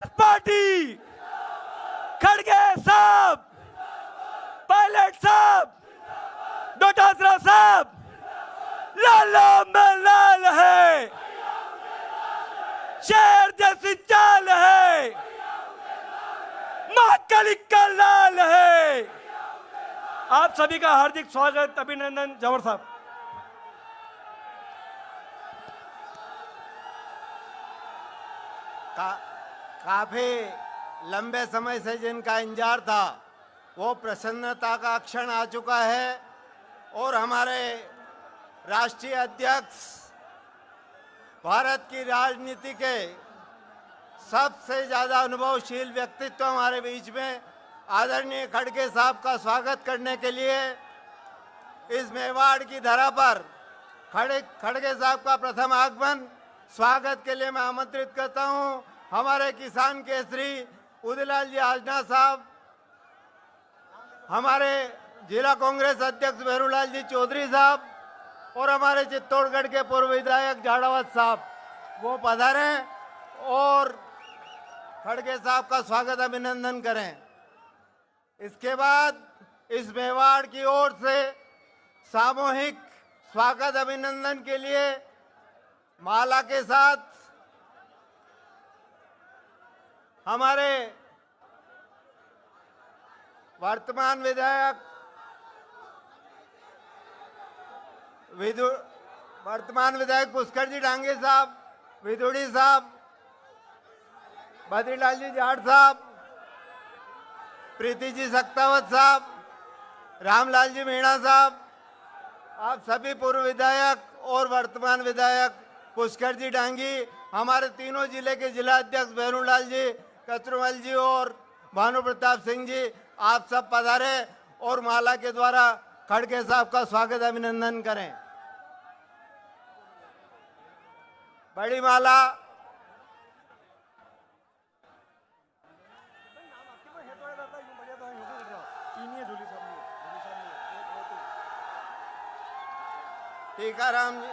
Party, खड़गे साहब, pilot साहब, डोटासरा साहब, लाला में लाल है, शेर जैसी चाल है, महाकाली का लाल है। आप सभी का हार्दिक स्वागत, अभिनंदन। जवर साहब। काफी लंबे समय से जिनका इंतजार था वो प्रसन्नता का क्षण आ चुका है और हमारे राष्ट्रीय अध्यक्ष, भारत की राजनीति के सबसे ज़्यादा अनुभवशील व्यक्तित्व हमारे बीच में आदरणीय खड़गे साहब का स्वागत करने के लिए इस मेवाड़ की धरा पर खड़गे साहब का प्रथम आगमन स्वागत के लिए मैं आमंत्रित करता हूं। हमारे किसान केसरी उदयलाल जी आजना साहब, हमारे जिला कांग्रेस अध्यक्ष भैरूलाल जी चौधरी साहब और हमारे चित्तौड़गढ़ के पूर्व विधायक झाड़ावत साहब वो पधारें और खड़गे साहब का स्वागत अभिनंदन करें। इसके बाद इस मेवाड़ की ओर से सामूहिक स्वागत अभिनंदन के लिए माला के साथ हमारे वर्तमान विधायक पुष्कर जी डांगे साहब, विदुड़ी साहब, बद्रीलाल जी जाट साहब, प्रीति जी सक्तावत साहब, रामलाल जी मीणा साहब, आप सभी पूर्व विधायक और वर्तमान विधायक पुष्कर जी डांगी, हमारे तीनों जिले के जिला अध्यक्ष भैरूलाल जी, कचरूमल जी और भानु प्रताप सिंह जी, आप सब पधारे और माला के द्वारा खड़गे साहब का स्वागत अभिनंदन करें। बड़ी माला टीकाराम जी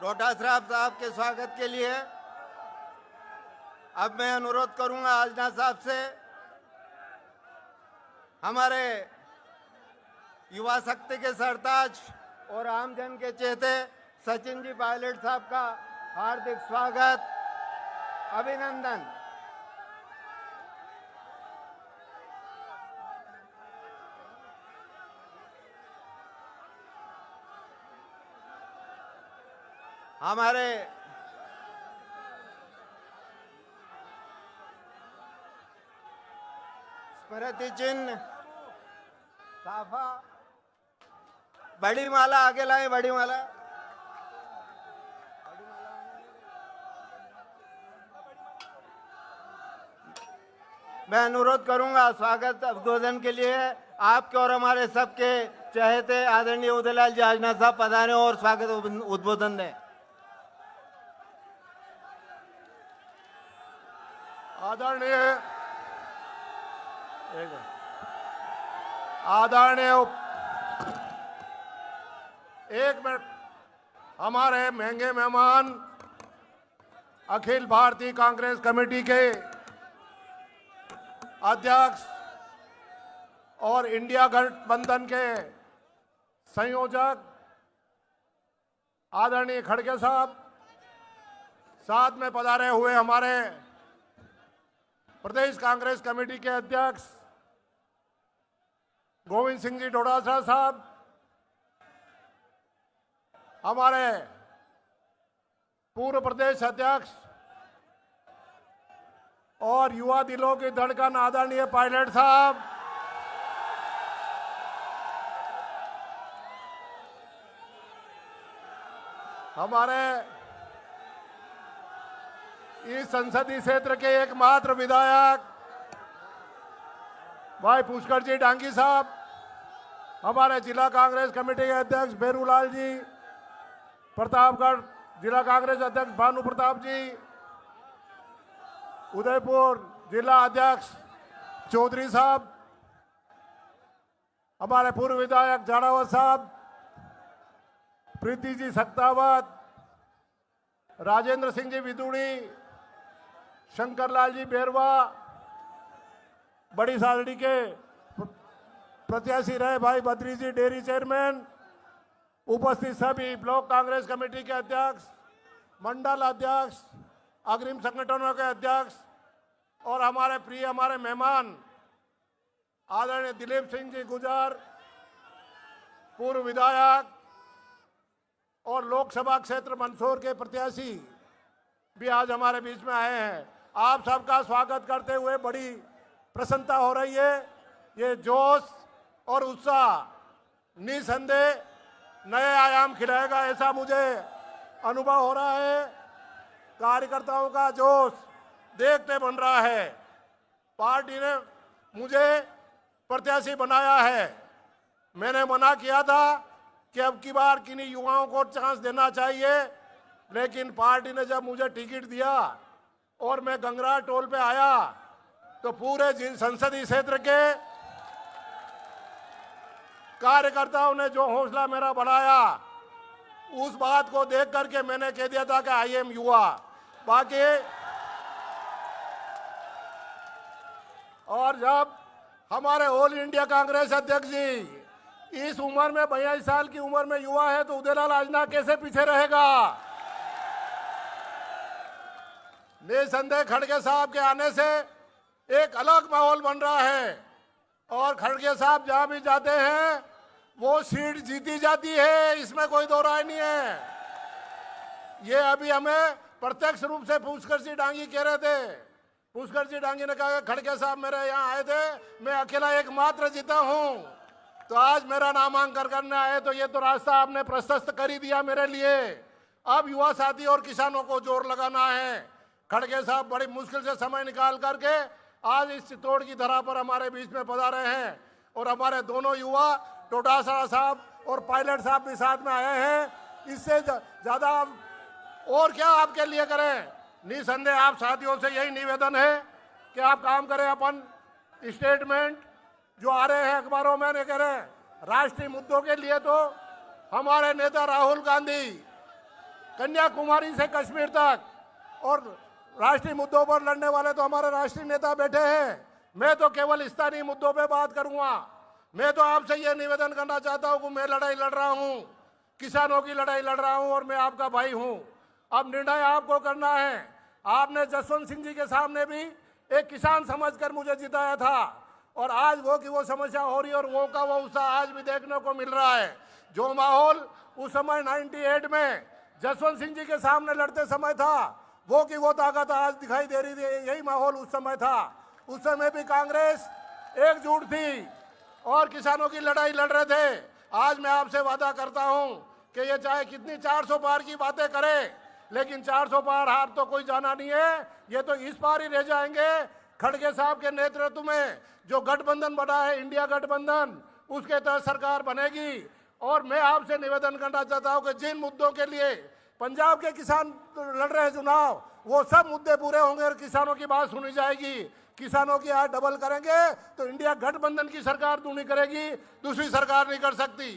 डोटासरा साहब के स्वागत के लिए अब मैं अनुरोध करूंगा आजना साहब से हमारे युवा शक्ति के सरताज और आमजन के चेते सचिन जी पायलट साहब का हार्दिक स्वागत अभिनंदन। हमारे स्मृति चिन्ह साफा बड़ी माला आगे लाए, बड़ी माला मैं अनुरोध करूंगा स्वागत उद्बोधन के लिए आपके और हमारे सबके चहेते आदरणीय उदयलाल जी आजना साहब पधारें और स्वागत उद्बोधन दें। आदरणीय एक मिनट, हमारे महंगे मेहमान अखिल भारतीय कांग्रेस कमेटी के अध्यक्ष और इंडिया गठबंधन के संयोजक आदरणीय खड़गे साहब, साथ में पधारे हुए हमारे प्रदेश कांग्रेस कमेटी के अध्यक्ष गोविंद सिंह जी डोटासरा साहब, हमारे पूर्व प्रदेश अध्यक्ष और युवा दिलों की धड़कन आदरणीय पायलट साहब, हमारे इस संसदीय क्षेत्र के एकमात्र विधायक भाई पुष्कर जी डांगी साहब, हमारे जिला कांग्रेस कमेटी के अध्यक्ष भैरूलाल जी, प्रतापगढ़ जिला कांग्रेस अध्यक्ष भानु प्रताप जी, उदयपुर जिला अध्यक्ष चौधरी साहब, हमारे पूर्व विधायक झाड़ावत साहब, प्रीति जी सक्तावत, राजेंद्र सिंह जी विदुड़ी, शंकरलाल जी बेरवा बड़ी सादड़ी के प्रत्याशी रहे भाई बद्री जी डेयरी चेयरमैन, उपस्थित सभी ब्लॉक कांग्रेस कमेटी के अध्यक्ष, मंडल अध्यक्ष, अग्रिम संगठनों के अध्यक्ष और हमारे प्रिय हमारे मेहमान आदरणीय दिलीप सिंह जी गुजर, पूर्व विधायक और लोकसभा क्षेत्र मंदसौर के प्रत्याशी भी आज हमारे बीच में आए हैं। आप सबका स्वागत करते हुए बड़ी प्रसन्नता हो रही है। ये जोश और उत्साह निसंदेह नए आयाम खिलाएगा, ऐसा मुझे अनुभव हो रहा है। कार्यकर्ताओं का जोश देखते बन रहा है। पार्टी ने मुझे प्रत्याशी बनाया है। मैंने मना किया था कि अब की बार किन्हीं युवाओं को चांस देना चाहिए, लेकिन पार्टी ने जब मुझे टिकट दिया और मैं गंगरा टोल पे आया तो पूरे संसदीय क्षेत्र के कार्यकर्ताओं ने जो हौसला मेरा बढ़ाया, उस बात को देख करके मैंने कह दिया था कि आई एम युवा। बाकी और जब हमारे ऑल इंडिया कांग्रेस अध्यक्ष जी इस उम्र में 42 साल की उम्र में युवा है, तो उदयलाल आजना कैसे पीछे रहेगा। निसंदेह खड़गे साहब के आने से एक अलग माहौल बन रहा है और खड़गे साहब जहां भी जाते हैं वो सीट जीती जाती है, इसमें कोई दो राय नहीं है। ये अभी हमें प्रत्यक्ष रूप से पुष्कर सिंह डांगी कह रहे थे। पुष्कर सिंह डांगी ने कहा खड़गे साहब मेरे यहाँ आए थे, मैं अकेला एकमात्र जीता हूँ, तो आज मेरा नामांकन करने आए, तो ये तो रास्ता आपने प्रशस्त कर ही दिया मेरे लिए। अब युवा साथी और किसानों को जोर लगाना है। खड़गे साहब बड़ी मुश्किल से समय निकाल करके आज इस चित्तौड़ की धरा पर हमारे बीच में पधारे हैं और हमारे दोनों युवा डोटासरा साहब और पायलट साहब भी साथ में आए हैं। इससे ज्यादा और क्या आपके लिए करें। निसंदेह आप साथियों से यही निवेदन है कि आप काम करें। अपन स्टेटमेंट जो आ रहे हैं अखबारों में नहीं कह रहे, राष्ट्रीय मुद्दों के लिए तो हमारे नेता राहुल गांधी कन्याकुमारी से कश्मीर तक और राष्ट्रीय मुद्दों पर लड़ने वाले तो हमारे राष्ट्रीय नेता बैठे हैं। मैं तो केवल स्थानीय मुद्दों पे बात करूंगा। मैं तो आपसे यह निवेदन करना चाहता हूं कि मैं लड़ाई लड़ रहा हूं, किसानों की लड़ाई लड़ रहा हूं और मैं आपका भाई हूं। अब निर्णय आपको करना है। आपने जसवंत सिंह जी के सामने भी एक किसान समझकर मुझे जिताया था और आज वो की वो समस्या हो रही है और वो का वो उत्साह आज भी देखने को मिल रहा है। जो माहौल उस समय 98 में जसवंत सिंह जी के सामने लड़ते समय था, वो की वो ताकत आज दिखाई दे रही थी। यही माहौल उस समय था। उस समय भी कांग्रेस एकजुट थी और किसानों की लड़ाई लड़ रहे थे। आज मैं आपसे वादा करता हूं कि ये चाहे कितनी 400 पार की बातें करे, लेकिन 400 पार हार तो कोई जाना नहीं है। ये तो इस पार ही रह जाएंगे। खड़गे साहब के नेतृत्व में जो गठबंधन बना है, इंडिया गठबंधन, उसके तहत सरकार बनेगी। और मैं आपसे निवेदन करना चाहता हूं कि जिन मुद्दों के लिए पंजाब के किसान लड़ रहे हैं चुनाव, वो सब मुद्दे पूरे होंगे और किसानों की बात सुनी जाएगी। किसानों की आय डबल करेंगे तो इंडिया गठबंधन की सरकार दूनी करेगी, दूसरी सरकार नहीं कर सकती।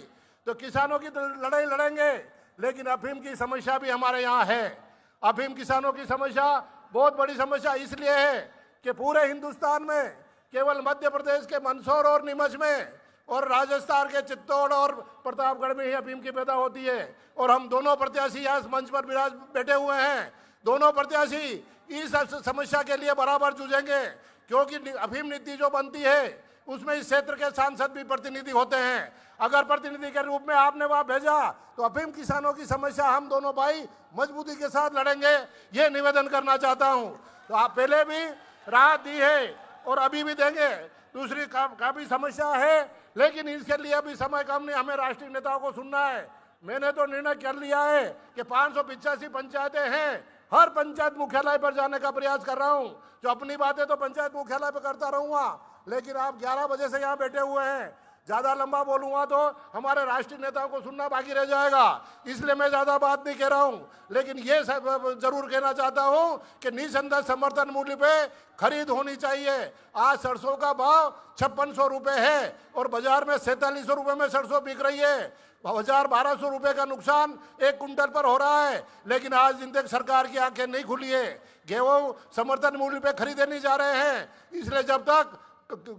तो किसानों की तो लड़ाई लड़ेंगे, लेकिन अफीम की समस्या भी हमारे यहाँ है। अफीम किसानों की समस्या बहुत बड़ी समस्या इसलिए है कि पूरे हिंदुस्तान में केवल मध्य प्रदेश के मंदसौर और नीमच में और राजस्थान के चित्तौड़ और प्रतापगढ़ में ही अफीम की पैदा होती है। और हम दोनों प्रत्याशी यहाँ इस मंच पर बैठे हुए हैं। दोनों प्रत्याशी इस समस्या के लिए बराबर जूझेंगे, क्योंकि अफीम नीति जो बनती है उसमें इस क्षेत्र के सांसद भी प्रतिनिधि होते हैं। अगर प्रतिनिधि के रूप में आपने वहां भेजा तो अफीम किसानों की समस्या हम दोनों भाई मजबूती के साथ लड़ेंगे, ये निवेदन करना चाहता हूं। तो आप पहले भी राहत दी है और अभी भी देंगे। दूसरी काफी समस्या है, लेकिन इसके लिए अभी समय कम नहीं, हमें राष्ट्रीय नेताओं को सुनना है। मैंने तो निर्णय कर लिया है कि 585 पंचायतें हैं, हर पंचायत मुख्यालय पर जाने का प्रयास कर रहा हूं। जो अपनी बातें तो पंचायत मुख्यालय पर करता रहूंगा, लेकिन आप 11 बजे से यहाँ बैठे हुए हैं। ज्यादा लंबा बोलूंगा तो हमारे राष्ट्रीय नेताओं को सुनना बाकी रह जाएगा, इसलिए मैं ज्यादा बात नहीं कह रहा हूं। लेकिन ये जरूर कहना चाहता हूं कि निसंदेह समर्थन मूल्य पे खरीद होनी चाहिए। आज सरसों का भाव 5600 रुपए है और बाजार में 4700 रुपए में सरसों बिक रही है। 1200 रुपए का नुकसान 1 कुंटल पर हो रहा है। लेकिन आज जिन तक सरकार की आंखें नहीं खुली है, गेहूं समर्थन मूल्य पे खरीदे नहीं जा रहे हैं। इसलिए जब तक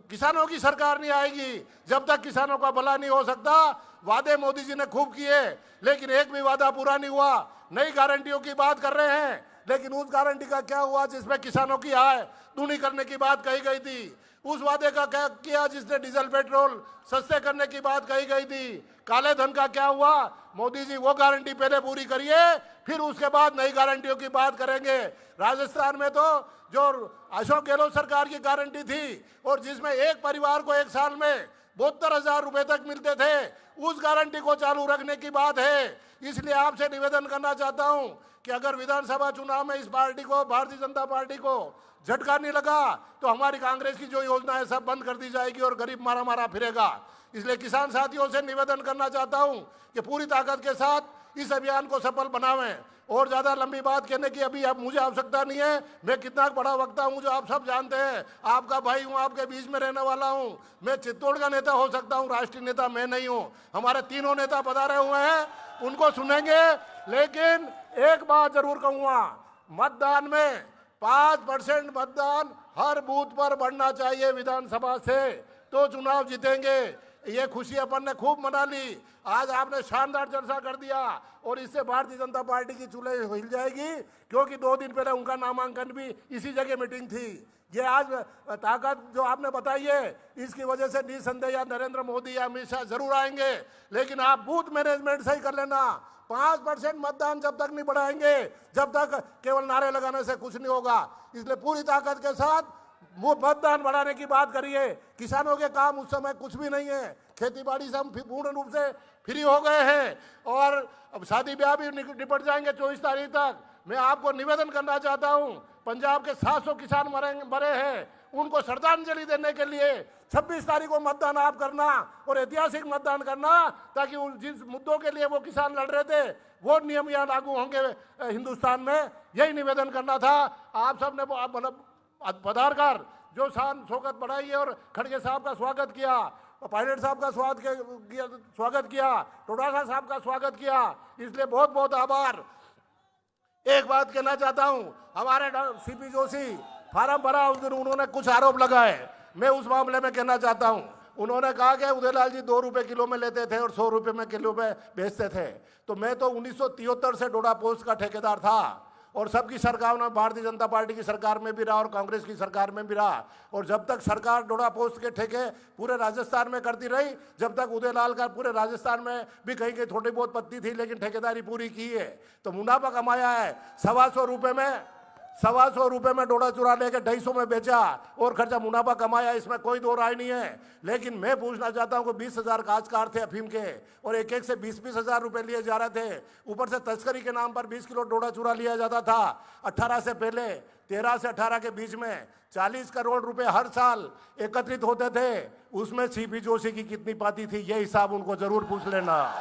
किसानों की सरकार नहीं आएगी, जब तक किसानों का भला नहीं हो सकता। वादे मोदी जी ने खूब किए, लेकिन एक भी वादा पूरा नहीं हुआ। नई गारंटियों की बात कर रहे हैं, लेकिन उस गारंटी का क्या हुआ जिसमें किसानों की आय दूनी करने की बात कही गई थी? उस वादे का क्या किया जिसने डीजल पेट्रोल सस्ते करने की बात कही गई थी? काले धन का क्या हुआ? मोदी जी वो गारंटी पहले पूरी करिए, फिर उसके बाद नई गारंटियों की बात करेंगे। राजस्थान में तो जो अशोक गहलोत सरकार की गारंटी थी और जिसमें एक परिवार को एक साल में 72,000 रुपए तक मिलते थे, उस गारंटी को चालू रखने की बात है। इसलिए आपसे निवेदन करना चाहता हूं कि अगर विधानसभा चुनाव में इस पार्टी को, भारतीय जनता पार्टी को झटका नहीं लगा तो हमारी कांग्रेस की जो योजना है सब बंद कर दी जाएगी और गरीब मारा मारा फिरेगा। इसलिए किसान साथियों से निवेदन करना चाहता हूं कि पूरी ताकत के साथ इस अभियान को सफल बनावें। और ज्यादा लंबी बात कहने की अभी अब मुझे आवश्यकता नहीं है। मैं कितना बड़ा वक्ता हूं जो आप सब जानते हैं। आपका भाई हूं, आपके बीच में रहने वाला हूं। मैं चित्तौड़ का नेता हो सकता हूं, राष्ट्रीय नेता मैं नहीं हूं। हमारे तीनों नेता पधारे हुए हैं, उनको सुनेंगे। लेकिन एक बात जरूर कहूंगा, मतदान में 5% मतदान हर बूथ पर बढ़ना चाहिए विधानसभा से, तो चुनाव जीतेंगे। ये खुशी अपन ने खूब मना ली। आज आपने शानदार चर्चा कर दिया और इससे भारतीय जनता पार्टी की चूल्हे हिल जाएगी, क्योंकि 2 दिन पहले उनका नामांकन भी इसी जगह मीटिंग थी। ये आज ताकत जो आपने बताई है, इसकी वजह से निसंदेह नरेंद्र मोदी या अमित शाह जरूर आएंगे। लेकिन आप बूथ मैनेजमेंट सही कर लेना। 5% मतदान जब तक नहीं बढ़ाएंगे, जब तक केवल नारे लगाने से कुछ नहीं होगा। इसलिए पूरी ताकत के साथ वो मतदान बढ़ाने की बात करिए। किसानों के काम उस समय कुछ भी नहीं है। खेती बाड़ी से हम पूर्ण रूप से फ्री हो गए हैं और अब शादी ब्याह भी निपट जाएंगे 24 तारीख तक। मैं आपको निवेदन करना चाहता हूं, पंजाब के 700 किसान मरे हैं, उनको श्रद्धांजलि देने के लिए 26 तारीख को मतदान आप करना और ऐतिहासिक मतदान करना, ताकि उन जिस मुद्दों के लिए वो किसान लड़ रहे थे वो नियम यहाँ लागू होंगे हिंदुस्तान में। यही निवेदन करना था। आप सब ने पधार कर जो शान शौकत बढ़ाई है और खड़गे साहब का स्वागत किया, पायलट साहब का स्वागत किया, टोडासा साहब का स्वागत किया, इसलिए बहुत बहुत आभार। एक बात कहना चाहता हूं, हमारे सीपी जोशी फार्म भरा, उस दिन उन्होंने कुछ आरोप लगाए। मैं उस मामले में कहना चाहता हूं, उन्होंने कहा कि उदयलाल जी 2 रुपए किलो में लेते थे और 100 रुपए में किलो में बेचते थे। तो मैं तो 1973 से डोडा पोस्ट का ठेकेदार था और सबकी सरकार में, भारतीय जनता पार्टी की सरकार में भी रहा और कांग्रेस की सरकार में भी रहा। और जब तक सरकार डोडा पोस्ट के ठेके पूरे राजस्थान में करती रही, जब तक उदयलाल का पूरे राजस्थान में भी कहीं कहीं थोड़ी बहुत पत्ती थी, लेकिन ठेकेदारी पूरी की है। तो मुनाफा कमाया है। 125 रुपए में डोडा चुरा लेके 250 में बेचा और खर्चा मुनाफा कमाया, इसमें कोई दो राय नहीं है। लेकिन मैं पूछना चाहता हूं कि 20,000 काश्तकार थे अफीम के और एक एक से 20-20 हजार रुपए लिए जा रहे थे। ऊपर से तस्करी के नाम पर 20 किलो डोडा चुरा लिया जाता था। 18 से पहले 13 से 18 के बीच में 40 करोड़ रुपए हर साल एकत्रित होते थे। उसमें सीपी जोशी की कितनी पाती थी, ये हिसाब उनको जरूर पूछ लेना,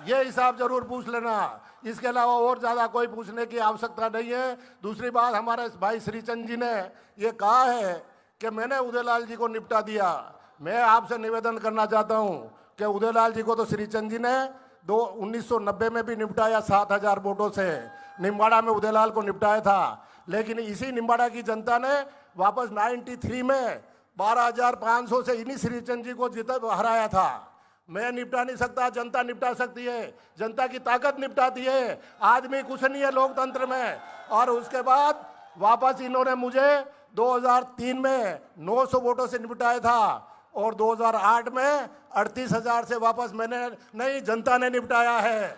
ये हिसाब जरूर पूछ लेना। इसके अलावा और ज्यादा कोई पूछने की आवश्यकता नहीं है। दूसरी बात, हमारे भाई श्रीचंद जी ने ये कहा है कि मैंने उदयलाल जी को निपटा दिया। मैं आपसे निवेदन करना चाहता हूं कि उदयलाल जी को तो श्रीचंद जी ने 1990 में भी निपटाया 7,000 वोटों से। निम्बाड़ा में उदयलाल को निपटाया था, लेकिन इसी निम्बाड़ा की जनता ने वापस 93 में 12,500 से इन्हीं श्रीचंद जी को हराया था। मैं निपटा नहीं सकता, जनता निपटा सकती है। जनता की ताकत निपटाती है। आदमी कुछ नहीं है लोकतंत्र में। और उसके बाद वापस इन्होंने मुझे 2003 में 900 वोटों से निपटाया था और 2008 में 38,000 से वापस मैंने नहीं, जनता ने निपटाया है।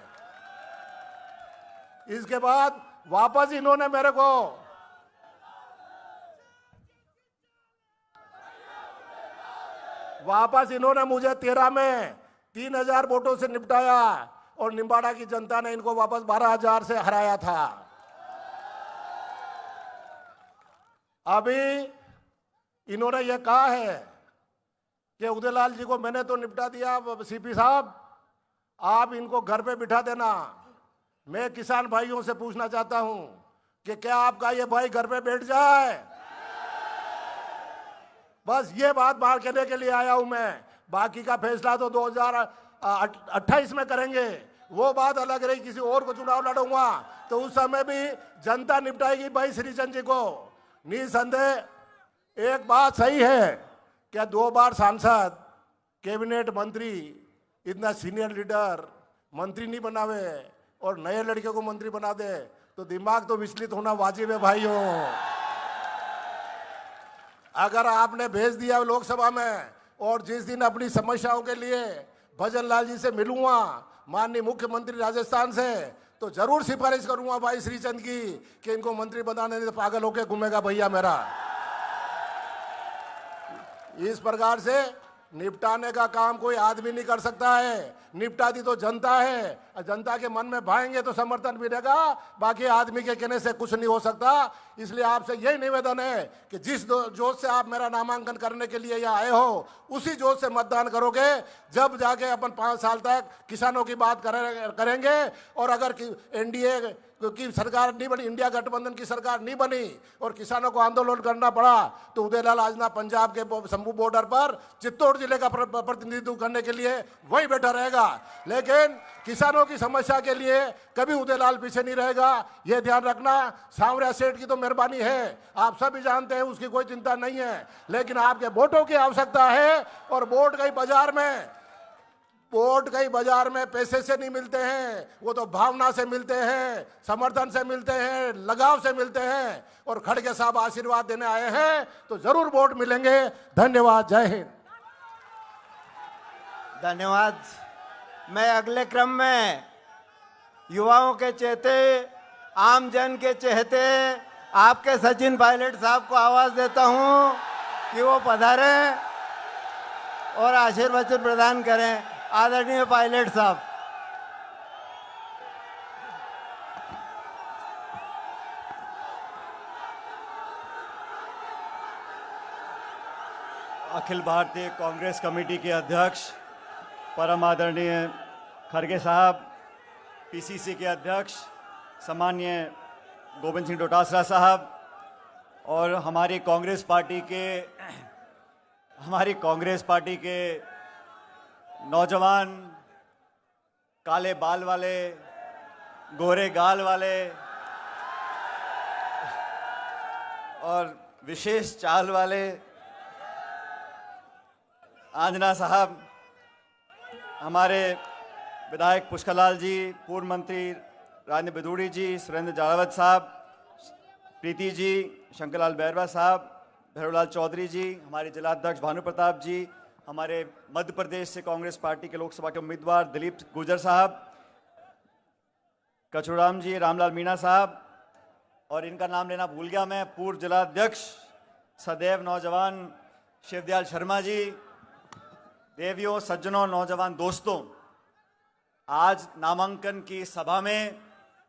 इसके बाद वापस इन्होंने मेरे को मुझे 13 में 3,000 वोटों से निपटाया और निम्बाड़ा की जनता ने इनको वापस 12,000 से हराया था। अभी इन्होंने ये कहा है कि उदयलाल जी को मैंने तो निपटा दिया, सीपी साहब आप इनको घर पे बिठा देना। मैं किसान भाइयों से पूछना चाहता हूं कि क्या आपका ये भाई घर पे बैठ जाए? बस ये बात बाहर कहने के लिए आया हूं मैं। बाकी का फैसला तो 2028 में करेंगे। वो बात अलग रही, किसी और को चुनाव लड़ूंगा तो उस समय भी जनता निपटाएगी भाई श्रीचंद जी को। निसंदेह एक बात सही है, क्या 2 बार सांसद, कैबिनेट मंत्री, इतना सीनियर लीडर मंत्री नहीं बनावे और नए लड़के को मंत्री बना दे तो दिमाग तो विचलित होना वाजिब है भाइयों। अगर आपने भेज दिया लोकसभा में और जिस दिन अपनी समस्याओं के लिए भजन लाल जी से मिलूंगा, माननीय मुख्यमंत्री राजस्थान से, तो जरूर सिफारिश करूंगा भाई श्रीचंद की कि इनको मंत्री बनाने नहीं तो पागल होके घूमेगा भैया मेरा। इस प्रकार से निपटाने का काम कोई आदमी नहीं कर सकता है, निपटाती तो जनता है। और जनता के मन में भाएंगे तो समर्थन मिलेगा, बाकी आदमी के कहने से कुछ नहीं हो सकता। इसलिए आपसे यही निवेदन है कि जिस जोश से आप मेरा नामांकन करने के लिए यहाँ आए हो, उसी जोश से मतदान करोगे। जब जाके अपन 5 साल तक किसानों की बात करेंगे और अगर एनडीए की सरकार नहीं बनी, इंडिया गठबंधन की सरकार नहीं बनी और किसानों को आंदोलन करना पड़ा, तो उदयलाल आजना पंजाब के शंभू बॉर्डर पर चित्तौड़ जिले का प्रतिनिधित्व करने के लिए वहीं बैठा रहेगा। लेकिन किसानों की समस्या के लिए कभी उदयलाल पीछे नहीं रहेगा, ये ध्यान रखना। सांवरिया सेठ की तो मेहरबानी है, आप सभी जानते हैं, उसकी कोई चिंता नहीं है, लेकिन आपके वोटों की आवश्यकता है। और वोट कई बाजार में पैसे से नहीं मिलते हैं, वो तो भावना से मिलते हैं, समर्थन से मिलते हैं, लगाव से मिलते हैं। और खड़गे साहब आशीर्वाद देने आए हैं तो जरूर वोट मिलेंगे। धन्यवाद, जय हिंद। धन्यवाद। मैं अगले क्रम में युवाओं के चेते, आम जन के चहेते आपके सचिन पायलट साहब को आवाज देता हूं कि वो पधारें और आशीर्वचन प्रदान करें। आदरणीय पायलट साहब। अखिल भारतीय कांग्रेस कमेटी के अध्यक्ष परम आदरणीय खड़गे साहब, पीसीसी के अध्यक्ष सम्माननीय गोविंद सिंह डोटासरा साहब और हमारी कांग्रेस पार्टी के नौजवान, काले बाल वाले, गोरे गाल वाले और विशेष चाल वाले आंजना साहब, हमारे विधायक पुष्करलाल जी, पूर्व मंत्री राजेंद्र बिदूड़ी जी, सुरेंद्र जारावत साहब, प्रीति जी, शंकरलाल बैरवा साहब, भैरवलाल चौधरी जी, हमारे जिलाध्यक्ष भानु प्रताप जी, हमारे मध्य प्रदेश से कांग्रेस पार्टी के लोकसभा के उम्मीदवार दिलीप गुर्जर साहब, कचूराम जी, रामलाल मीणा साहब, और इनका नाम लेना भूल गया मैं, पूर्व जिलाध्यक्ष सदैव नौजवान शिवदयाल शर्मा जी। देवियों, सज्जनों, नौजवान दोस्तों, आज नामांकन की सभा में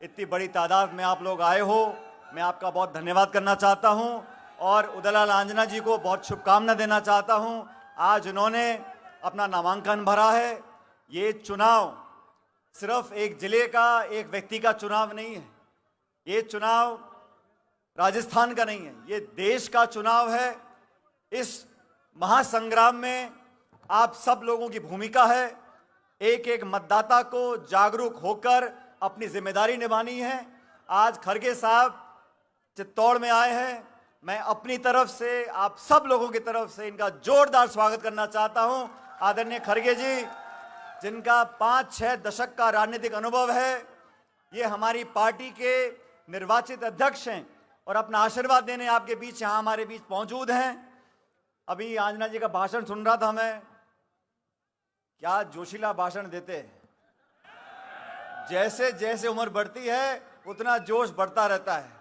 इतनी बड़ी तादाद में आप लोग आए हो, मैं आपका बहुत धन्यवाद करना चाहता हूं और उदयलाल आंजना जी को बहुत शुभकामना देना चाहता हूं। आज उन्होंने अपना नामांकन भरा है। ये चुनाव सिर्फ एक जिले का, एक व्यक्ति का चुनाव नहीं है, ये चुनाव राजस्थान का नहीं है, ये देश का चुनाव है। इस महासंग्राम में आप सब लोगों की भूमिका है। एक एक मतदाता को जागरूक होकर अपनी जिम्मेदारी निभानी है। आज खड़गे साहब चित्तौड़ में आए हैं, मैं अपनी तरफ से, आप सब लोगों की तरफ से इनका जोरदार स्वागत करना चाहता हूं। आदरणीय खड़गे जी, जिनका 5-6 दशक का राजनीतिक अनुभव है, ये हमारी पार्टी के निर्वाचित अध्यक्ष हैं और अपना आशीर्वाद देने आपके बीच, यहाँ हमारे बीच मौजूद हैं। अभी आंजना जी का भाषण सुन रहा था मैं, क्या जोशीला भाषण देते हैं। जैसे जैसे उम्र बढ़ती है उतना जोश बढ़ता रहता है।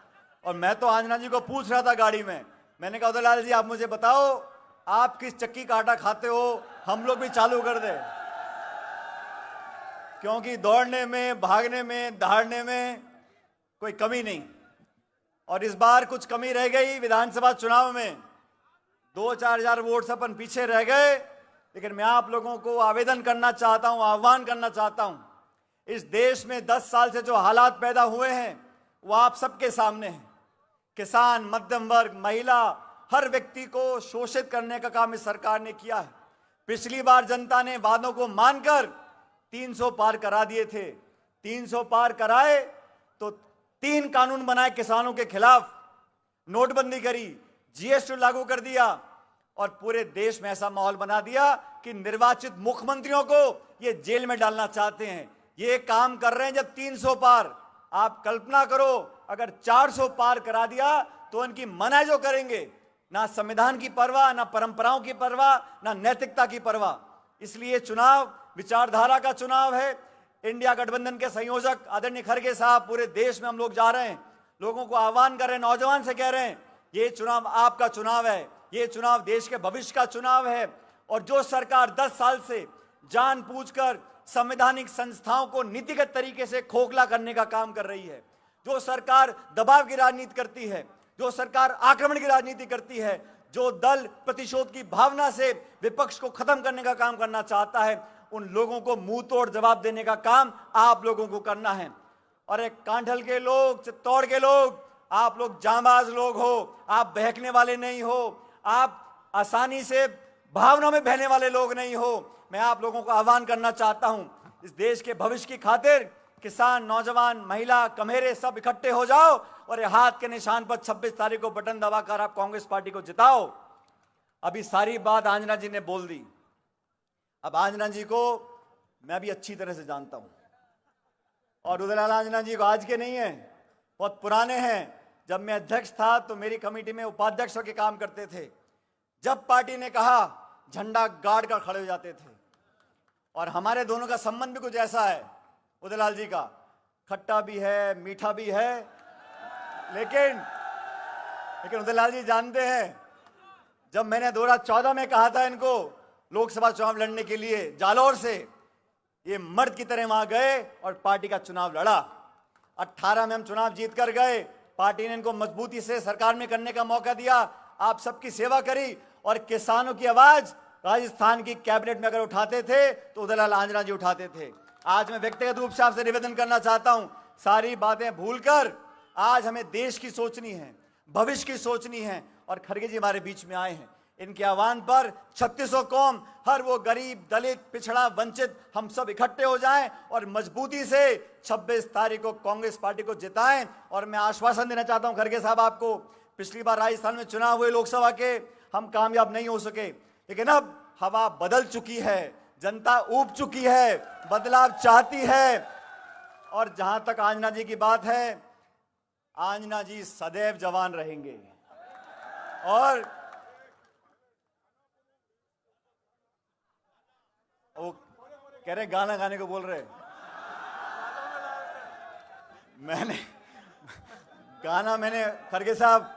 और मैं तो आंजना जी को पूछ रहा था गाड़ी में, मैंने कहा उदयलाल जी आप मुझे बताओ आप किस चक्की का आटा खाते हो, हम लोग भी चालू कर दे, क्योंकि दौड़ने में, भागने में, दहाड़ने में कोई कमी नहीं। और इस बार कुछ कमी रह गई विधानसभा चुनाव में, 2-4 हजार वोट से अपन पीछे रह गए। लेकिन मैं आप लोगों को आवेदन करना चाहता हूं, आह्वान करना चाहता हूं, इस देश में 10 साल से जो हालात पैदा हुए हैं वो आप सबके सामने हैं। किसान, मध्यम वर्ग, महिला, हर व्यक्ति को शोषित करने का काम इस सरकार ने किया है। पिछली बार जनता ने वादों को मानकर 300 पार करा दिए थे, 300 पार कराए तो 3 कानून बनाए किसानों के खिलाफ, नोटबंदी करी, जीएसटी लागू कर दिया और पूरे देश में ऐसा माहौल बना दिया कि निर्वाचित मुख्यमंत्रियों को ये जेल में डालना चाहते हैं। ये काम कर रहे हैं जब 300 पार। आप कल्पना करो अगर 400 पार करा दिया तो इनकी मनाई जो करेंगे, ना संविधान की परवाह, ना परंपराओं की परवाह, ना नैतिकता की परवाह। इसलिए चुनाव विचारधारा का चुनाव है। इंडिया गठबंधन के संयोजक आदरणीय खड़गे साहब, पूरे देश में हम लोग जा रहे हैं, लोगों को आह्वान कर रहे हैं, नौजवान से कह रहे हैं ये चुनाव आपका चुनाव है, ये चुनाव देश के भविष्य का चुनाव है। और जो सरकार 10 साल से जानबूझकर संवैधानिक संस्थाओं को नीतिगत तरीके से खोखला करने का काम कर रही है, जो सरकार दबाव की राजनीति करती है, जो सरकार आक्रमण की राजनीति करती है, जो दल प्रतिशोध की भावना से विपक्ष को खत्म करने का काम करना चाहता है, उन लोगों को मुंह तोड़ जवाब देने का काम आप लोगों को करना है। और एक कांठल के लोग, चित्तौड़ के लोग, आप लोग जांबाज लोग हो, आप बहकने वाले नहीं हो, आप आसानी से भावना में बहने वाले लोग नहीं हो। मैं आप लोगों को आह्वान करना चाहता हूं, इस देश के भविष्य की खातिर किसान, नौजवान, महिला, कमेरे सब इकट्ठे हो जाओ और ये हाथ के निशान पर 26 तारीख को बटन दबाकर आप कांग्रेस पार्टी को जिताओ। अभी सारी बात आंजना जी ने बोल दी। अब आंजना जी को मैं भी अच्छी तरह से जानता हूं और उदयलाल आंजना जी को आज के नहीं है, बहुत पुराने हैं। जब मैं अध्यक्ष था तो मेरी कमेटी में उपाध्यक्ष के काम करते थे। जब पार्टी ने कहा झंडा गाड़ कर खड़े हो जाते थे। और हमारे दोनों का संबंध भी कुछ ऐसा है, उदयलाल जी का खट्टा भी है, मीठा भी है, लेकिन उदयलाल जी जानते हैं जब मैंने 2014 में कहा था इनको लोकसभा चुनाव लड़ने के लिए जालौर से, ये मर्द की तरह वहां गए और पार्टी का चुनाव लड़ा। 18 में हम चुनाव जीत कर गए, पार्टी ने इनको मजबूती से सरकार में करने का मौका दिया, आप सबकी सेवा करी और किसानों की आवाज राजस्थान की कैबिनेट में अगर उठाते थे तो उदयलाल आंजना जी उठाते थे। आज मैं व्यक्तिगत रूप से आपसे निवेदन करना चाहता हूं, सारी बातें भूलकर आज हमें देश की सोचनी है, भविष्य की सोचनी है। और खड़गे जी हमारे बीच में आए हैं, इनके आह्वान पर 3600 कौम, हर वो गरीब, दलित, पिछड़ा, वंचित, हम सब इकट्ठे हो जाएं और मजबूती से 26 तारीख को कांग्रेस पार्टी को जिताएं। और मैं आश्वासन देना चाहता हूं खड़गे साहब आपको, पिछली बार राजस्थान में चुनाव हुए लोकसभा के, हम कामयाब नहीं हो सके, लेकिन अब हवा बदल चुकी है, जनता ऊब चुकी है, बदलाव चाहती है। और जहां तक आंजना जी की बात है, आंजना जी सदैव जवान रहेंगे। और वो कह रहे गाना गाने को बोल रहे, मैंने खड़गे साहब,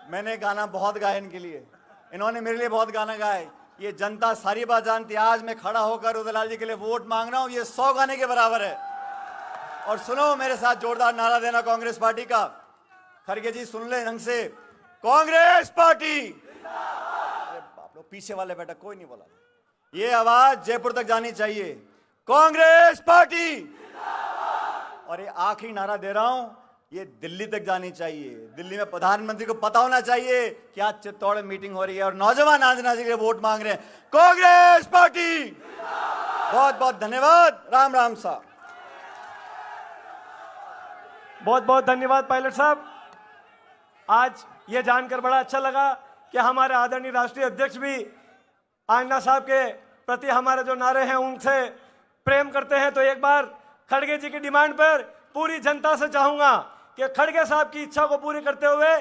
मैंने गाना बहुत गाया इनके लिए, इन्होंने मेरे लिए बहुत गाना गाए। ये जनता सारी बात जानती है। आज मैं खड़ा होकर उदयलाल जी के लिए वोट मांग रहा हूं, ये 100 गाने के बराबर है। और सुनो, मेरे साथ जोरदार नारा देना कांग्रेस पार्टी का। खड़गे जी सुन ले ढंग से, कांग्रेस पार्टी। अरे बाप रे, पीछे वाले बेटा कोई नहीं बोला। ये आवाज जयपुर तक जानी चाहिए, कांग्रेस पार्टी। और ये आखिरी नारा दे रहा हूं, ये दिल्ली तक जानी चाहिए। दिल्ली में प्रधानमंत्री को पता होना चाहिए कि आज चित्तौड़ में मीटिंग हो रही है और नौजवान आंजना जी के लिए वोट मांग रहे हैं, कांग्रेस पार्टी। बहुत बहुत धन्यवाद। राम राम साहब। बहुत बहुत धन्यवाद पायलट साहब। आज ये जानकर बड़ा अच्छा लगा कि हमारे आदरणीय राष्ट्रीय अध्यक्ष भी आंजना साहब के प्रति हमारे जो नारे हैं उनसे प्रेम करते हैं। तो एक बार खड़गे जी की डिमांड पर पूरी जनता से चाहूंगा कि खड़गे साहब की इच्छा को पूरी करते हुए,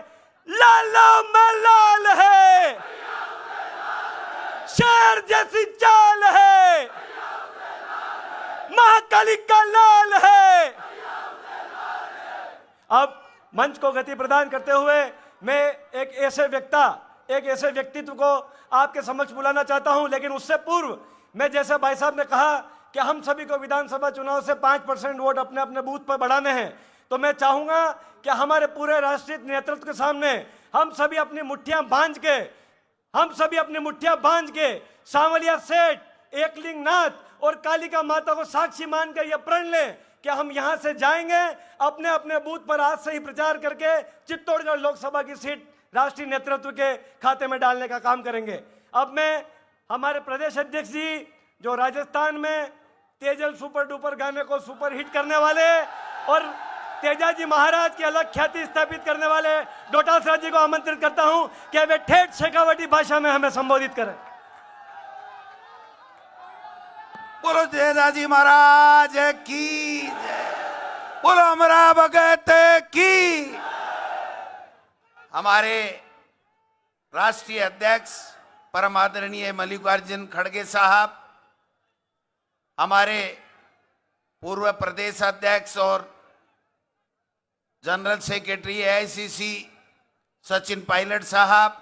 लालो में लाल है, शेर जैसी चाल है, महाकाली का लाल है। अब मंच को गति प्रदान करते हुए मैं एक ऐसे व्यक्तित्व को आपके समक्ष बुलाना चाहता हूं, लेकिन उससे पूर्व मैं, जैसे भाई साहब ने कहा कि हम सभी को विधानसभा चुनाव से 5% वोट अपने अपने बूथ पर बढ़ाने हैं, तो मैं चाहूंगा कि हमारे पूरे राष्ट्रीय नेतृत्व के सामने हम सभी अपनी मुट्ठियां बांध के सांवलिया सेठ, एकलिंग नाथ और कालिका माता को साक्षी मानकर यह प्रण लें कि हम यहां से जाएंगे, अपने अपने बूथ पर आज से ही प्रचार करके चित्तौड़गढ़ लोकसभा की सीट राष्ट्रीय नेतृत्व के खाते में डालने का काम करेंगे। अब मैं हमारे प्रदेश अध्यक्ष जी जो राजस्थान में तेजल सुपर डुपर गाने को सुपर हिट करने वाले और तेजाजी महाराज की अलग ख्याति स्थापित करने वाले डोटासरा जी को आमंत्रित करता हूं कि वे ठेठ शेखावटी भाषा में हमें संबोधित करें। बोलो तेजाजी महाराज की जय। बोलो अमरा भगत की। हमारे राष्ट्रीय अध्यक्ष परम आदरणीय मल्लिकार्जुन खड़गे साहब, हमारे पूर्व प्रदेश अध्यक्ष और general secretary AICC Sachin Pilot साहब,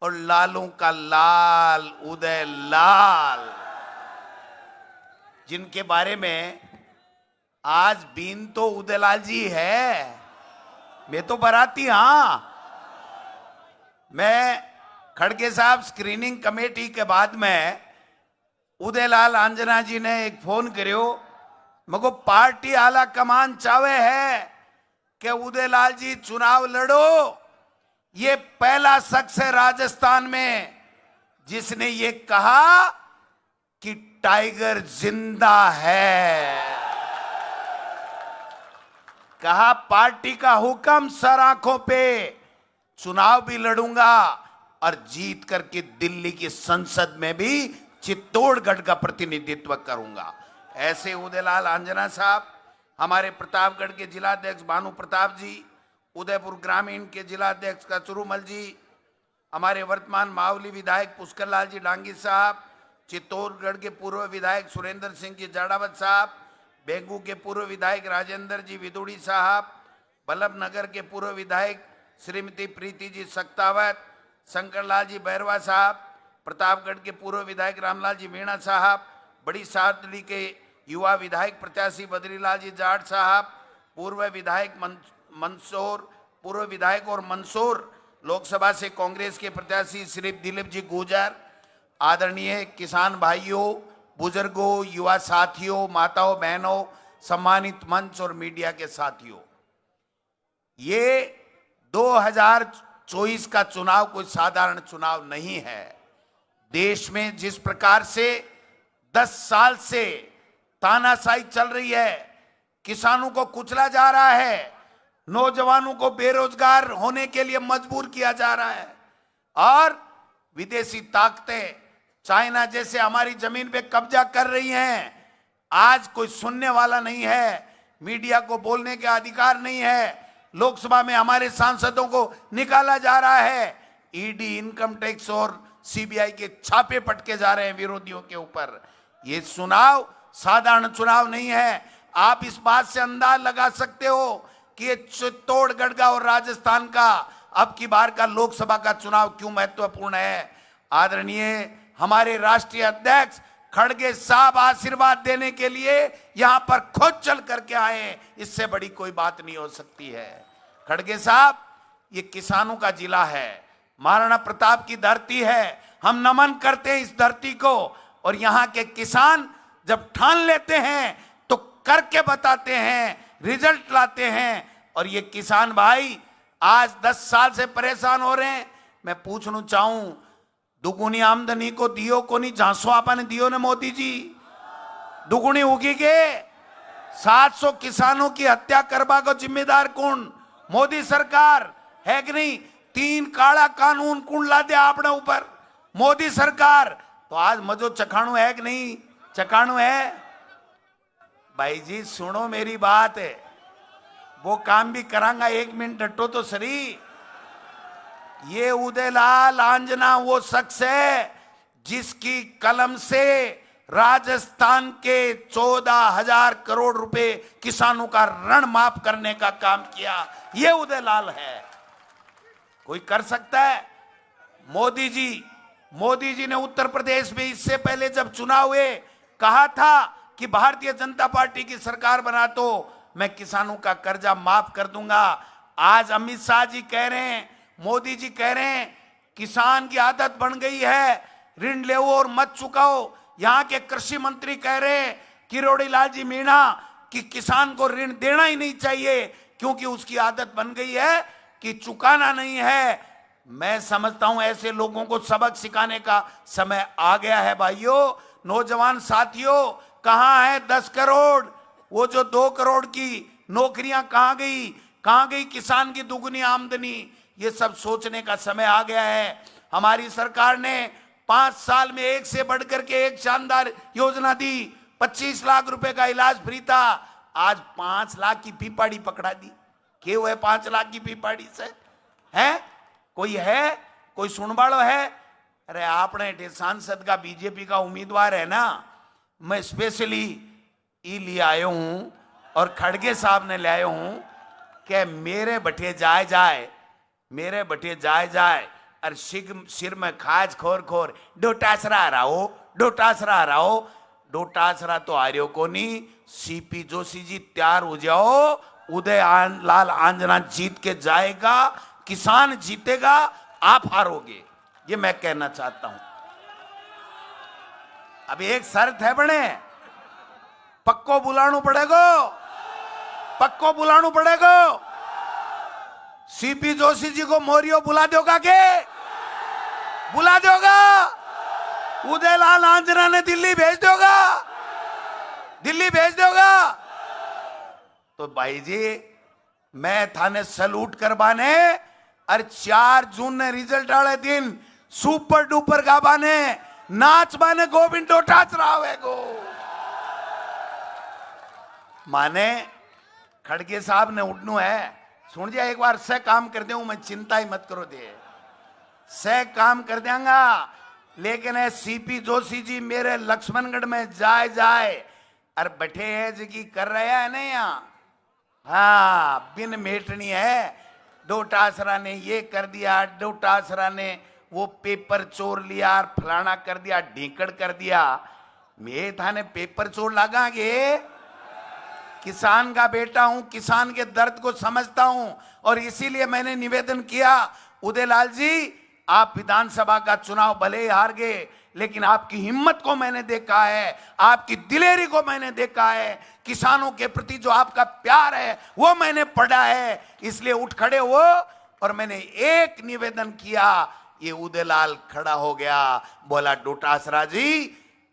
और लालों का लाल उदय लाल, जिनके बारे में आज बीन तो उदयलाल जी है, मैं तो बराती। हाँ, मैं खड़गे साहब स्क्रीनिंग कमेटी के बाद में उदयलाल आंजना जी ने एक फोन करियो, मको पार्टी आला कमान चावे है कि उदयलाल जी चुनाव लड़ो। ये पहला शख्स है राजस्थान में जिसने ये कहा कि टाइगर जिंदा है। कहा पार्टी का हुक्म सर आंखों पे, चुनाव भी लड़ूंगा और जीत करके दिल्ली की संसद में भी चित्तौड़गढ़ का प्रतिनिधित्व करूंगा। ऐसे उदयलाल आंजना साहब, हमारे प्रतापगढ़ के जिलाध्यक्ष भानु प्रताप जी, उदयपुर ग्रामीण के जिलाध्यक्ष कचरूमल जी, हमारे वर्तमान मावली विधायक पुष्कर लाल जी डांगी साहब, चित्तौड़गढ़ के पूर्व विधायक सुरेंद्र सिंह जी जाड़ावत साहब, बेंगू के पूर्व विधायक राजेंद्र जी विदुड़ी साहब, बल्लभ नगर के पूर्व विधायक श्रीमती प्रीति जी सक्तावत, शंकरलाल जी बैरवा साहब, प्रतापगढ़ के पूर्व विधायक रामलाल जी मीणा साहब, बड़ी सादली के युवा विधायक प्रत्याशी बद्रीलाल जी जाट साहब, पूर्व विधायक मंदसौर, पूर्व विधायक और मंदसौर लोकसभा से कांग्रेस के प्रत्याशी श्री दिलीप जी गुर्जर, आदरणीय किसान भाइयों, बुजुर्गों, युवा साथियों, माताओं बहनों, सम्मानित मंच और मीडिया के साथियों, ये 2024 का चुनाव कोई साधारण चुनाव नहीं है। देश में जिस प्रकार से 10 साल से तानाशाही चल रही है, किसानों को कुचला जा रहा है, नौजवानों को बेरोजगार होने के लिए मजबूर किया जा रहा है, और विदेशी ताकतें चाइना जैसे हमारी जमीन पे कब्जा कर रही हैं। आज कोई सुनने वाला नहीं है, मीडिया को बोलने के अधिकार नहीं है, लोकसभा में हमारे सांसदों को निकाला जा रहा है, ईडी, इनकम टैक्स और सीबीआई के छापे पटके जा रहे हैं विरोधियों के ऊपर। ये चुनाव साधारण चुनाव नहीं है। आप इस बात से अंदाज लगा सकते हो कि ये चित्तौड़गढ़ का और राजस्थान का अब की बार का लोकसभा का चुनाव क्यों महत्वपूर्ण है। आदरणीय हमारे राष्ट्रीय अध्यक्ष खड़गे साहब आशीर्वाद देने के लिए यहां पर खुद चल करके आए, इससे बड़ी कोई बात नहीं हो सकती है। खड़गे साहब, ये किसानों का जिला है, महाराणा प्रताप की धरती है, हम नमन करते हैं इस धरती को, और यहां के किसान जब ठान लेते हैं तो करके बताते हैं, रिजल्ट लाते हैं। और ये किसान भाई आज 10 साल से परेशान हो रहे हैं। मैं पूछना चाहूं, दुगुनी आमदनी को दियो को नहीं झांसो आपने दियो ने मोदी जी, दुगुनी होगी के 700 किसानों की हत्या करवा को जिम्मेदार कौन? मोदी सरकार है कि नहीं? 3 काला कानून कौन ला दिया आपने ऊपर? मोदी सरकार। तो आज मजो चखाणु है कि नहीं? चखाणु है भाई जी। सुनो मेरी बात है, वो काम भी करांगा, 1 मिनट डटो तो सही। ये उदयलाल आंजना वो शख्स है जिसकी कलम से राजस्थान के 14,000 करोड़ रुपए किसानों का ऋण माफ करने का काम किया, ये उदयलाल है। कोई कर सकता है? मोदी जी ने उत्तर प्रदेश में इससे पहले जब चुनाव हुए कहा था कि भारतीय जनता पार्टी की सरकार बना तो मैं किसानों का कर्जा माफ कर दूंगा। आज अमित शाह जी कह रहे हैं, मोदी जी कह रहे हैं किसान की आदत बन गई है ऋण ले और मत चुकाओ। यहां के कृषि मंत्री कह रहे हैं किरोड़ी लाल जी मीणा कि किसान को ऋण देना ही नहीं चाहिए क्योंकि उसकी आदत बन गई है कि चुकाना नहीं है। मैं समझता हूं ऐसे लोगों को सबक सिखाने का समय आ गया है। भाइयों, नौजवान साथियों, कहां है 10 करोड़? वो जो 2 करोड़ की नौकरियां कहां गई किसान की दुगनी आमदनी? ये सब सोचने का समय आ गया है। हमारी सरकार ने 5 साल में एक से बढ़कर के एक शानदार योजना दी। 25 लाख रुपए का इलाज फ्री था, आज 5 लाख की पीपाड़ी पकड़ा दी। क्यों हुए 5 लाख की पीपाड़ी से? है कोई सुनवाड़ो है? अरे आपने सांसद का बीजेपी का उम्मीदवार है ना, मैं स्पेशली ई ले आयो हूं और खड़गे साहब ने ले आयो हूं कि मेरे बटे जाए और सिर में खाज खोर डोटासरा रहो। डोटासरा तो आर्यो को नहीं। सीपी जोशी जी तैयार हो जाओ, उदय लाल आंजना जीत के जाएगा, किसान जीतेगा, आप हारोगे, ये मैं कहना चाहता हूं। अभी एक शर्त है बने, पक्को बुलाणु पड़ेगो। सीपी जोशी जी को मोरियो बुला दोगा के? बुला दोगा? उदय लाल आंजना ने दिल्ली भेज दोगा? तो भाई जी मैं थाने सलूट करवाने और 4 जून ने रिजल्ट वाले दिन सुपर डुपर गाबाने नाच बाने गोविंद डोटासरा आवेगो। माने खड़गे साहब ने उठनू है, सुन जा एक बार से काम कर दे, मैं चिंता ही मत करो दे, से काम कर देंगा। लेकिन है सीपी जोशी जी मेरे लक्ष्मणगढ़ में जाए और बैठे है जी कर रहे हैं नहीं यहाँ, हाँ बिन मेटनी है। डोटासरा ने ये कर दिया, डोटासरा ने वो पेपर चोर लिया और फलाना कर दिया, ढीकड़ कर दिया। मैं थाने पेपर चोर लगागे? किसान का बेटा हूं, किसान के दर्द को समझता हूं और इसीलिए मैंने निवेदन किया, उदयलाल जी आप विधानसभा का चुनाव भले ही हार गए, लेकिन आपकी हिम्मत को मैंने देखा है, आपकी दिलेरी को मैंने देखा है, किसानों के प्रति जो आपका प्यार है वो मैंने पढ़ा है, इसलिए उठ खड़े हो और मैंने एक निवेदन किया। ये उदयलाल खड़ा हो गया, बोला डोटासरा जी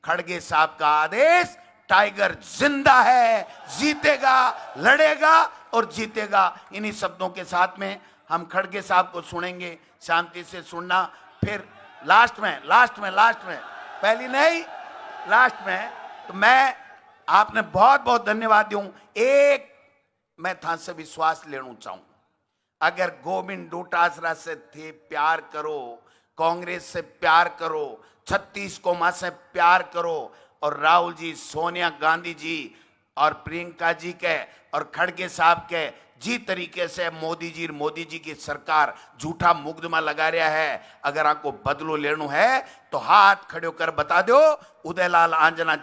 खड़गे साहब का आदेश, टाइगर जिंदा है, जीतेगा, लड़ेगा और जीतेगा। इन्हीं शब्दों के साथ में हम खड़गे साहब को सुनेंगे, शांति से सुनना, फिर लास्ट में पहली नहीं लास्ट में। तो मैं आपने बहुत बहुत धन्यवाद दूं। एक मैं था से विश्वास लेना चाहूं, अगर गोविंद डोटासरा से थे प्यार करो, कांग्रेस से प्यार करो, 36 कोमा से प्यार करो और राहुल जी, सोनिया गांधी जी और प्रियंका जी के और खड़गे साहब के जी तरीके से मोदी जी की सरकार झूठा मुकदमा लगा रहा है, अगर आपको बदलो लेना है तो हाथ खड़े होकर बता दो, उदयलाल आंजना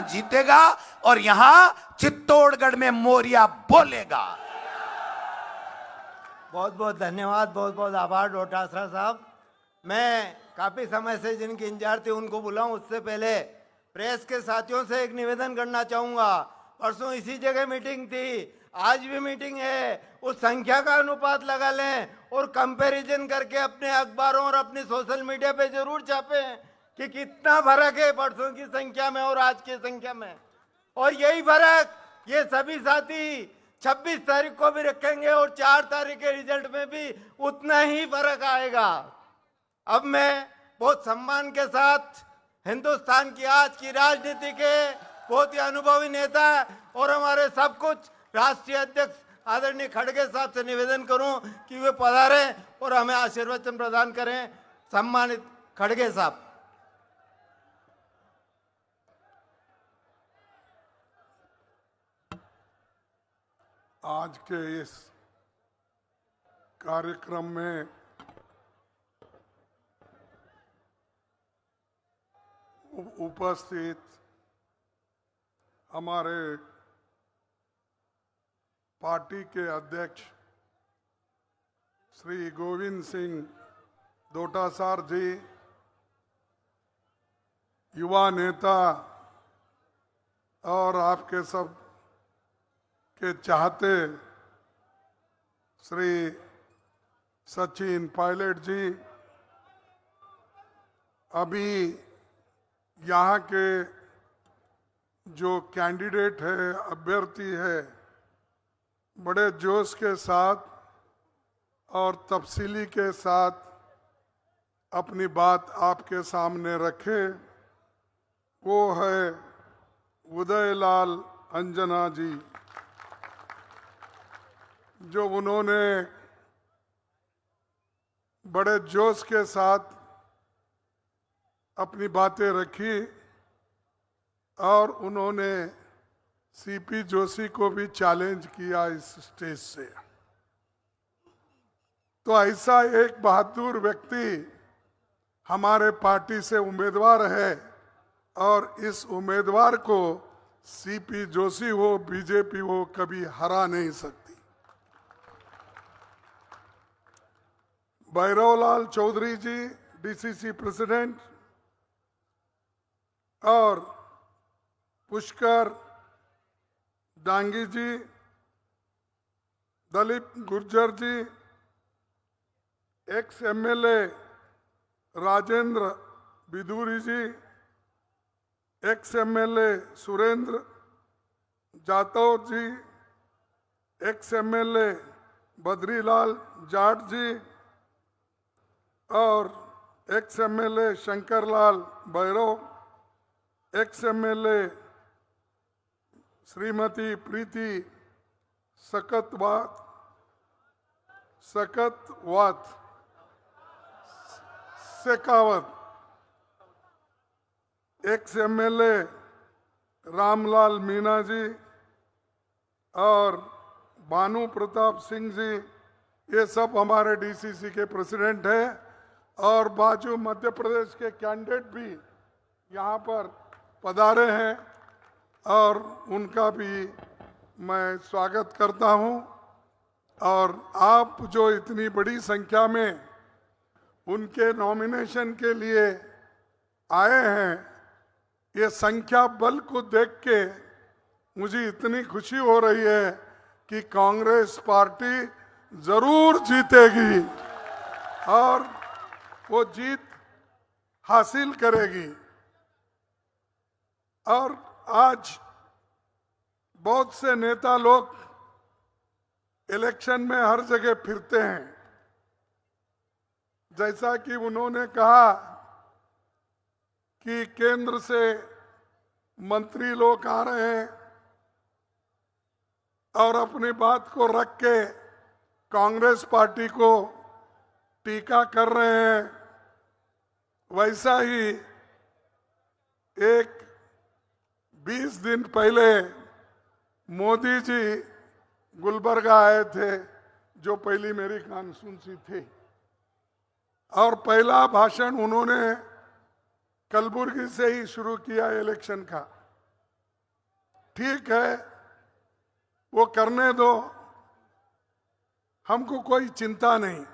जीतेगा और यहां चित्तौड़गढ़ में मोरिया बोलेगा। बहुत बहुत धन्यवाद, बहुत बहुत आभार डोटासरा साहब। मैं काफ़ी समय से जिनकी इंतजार थी उनको बुलाऊं, उससे पहले प्रेस के साथियों से एक निवेदन करना चाहूँगा। परसों इसी जगह मीटिंग थी, आज भी मीटिंग है, उस संख्या का अनुपात लगा लें और कंपैरिजन करके अपने अखबारों और अपनी सोशल मीडिया पे जरूर छापें कि कितना फर्क है परसों की संख्या में और आज की संख्या में। और यही फर्क ये सभी साथी 26 तारीख को भी रखेंगे और 4 तारीख के रिजल्ट में भी उतना ही फर्क आएगा। अब मैं बहुत सम्मान के साथ हिंदुस्तान की आज की राजनीति के बहुत ही अनुभवी नेता और हमारे सब कुछ राष्ट्रीय अध्यक्ष आदरणीय खड़गे साहब से निवेदन करूं कि वे पधारें और हमें आशीर्वचन प्रदान करें। सम्मानित खड़गे साहब। आज के इस कार्यक्रम में उपस्थित हमारे पार्टी के अध्यक्ष श्री गोविंद सिंह डोटासरा जी, युवा नेता और आपके सब के चाहते श्री सचिन पायलट जी, अभी यहाँ के जो कैंडिडेट है, अभ्यर्थी है, बड़े जोश के साथ और तफसीली के साथ अपनी बात आपके सामने रखे, वो है उदयलाल अंजना जी। जो उन्होंने बड़े जोश के साथ अपनी बातें रखी और उन्होंने सीपी जोशी को भी चैलेंज किया इस स्टेज से। तो ऐसा एक बहादुर व्यक्ति हमारे पार्टी से उम्मीदवार है और इस उम्मीदवार को सीपी जोशी हो, बीजेपी हो, कभी हरा नहीं सकती। भैरवलाल चौधरी जी, डीसीसी प्रेसिडेंट, और Pushkar Dangi ji, Dalip Gurjar ji, ex MLA Rajendra Bidhuri ji, ex MLA Surendra Jatav ji, ex MLA Badrilal Jat ji और ex MLA Shankarlal Bhairav, ex MLA Shrimati Preeti Shekhawat, ex MLA Ramlal Meena ji और भानु प्रताप सिंह जी, ये सब हमारे डीसीसी के प्रेसिडेंट हैं। और बाजू मध्य प्रदेश के कैंडिडेट भी यहाँ पर पधारे हैं और उनका भी मैं स्वागत करता हूँ। और आप जो इतनी बड़ी संख्या में उनके नॉमिनेशन के लिए आए हैं, ये संख्या बल को देख के मुझे इतनी खुशी हो रही है कि कांग्रेस पार्टी जरूर जीतेगी और वो जीत हासिल करेगी। और आज बहुत से नेता लोग इलेक्शन में हर जगह फिरते हैं, जैसा कि उन्होंने कहा कि केंद्र से मंत्री लोग आ रहे हैं और अपनी बात को रख के कांग्रेस पार्टी को टीका कर रहे हैं। वैसा ही एक 20 दिन पहले मोदी जी गुलबर्गा आए थे, जो पहली मेरी कॉन्स्टिट्यूंसी थी, और पहला भाषण उन्होंने कलबुर्गी से ही शुरू किया इलेक्शन का। ठीक है, वो करने दो, हमको कोई चिंता नहीं,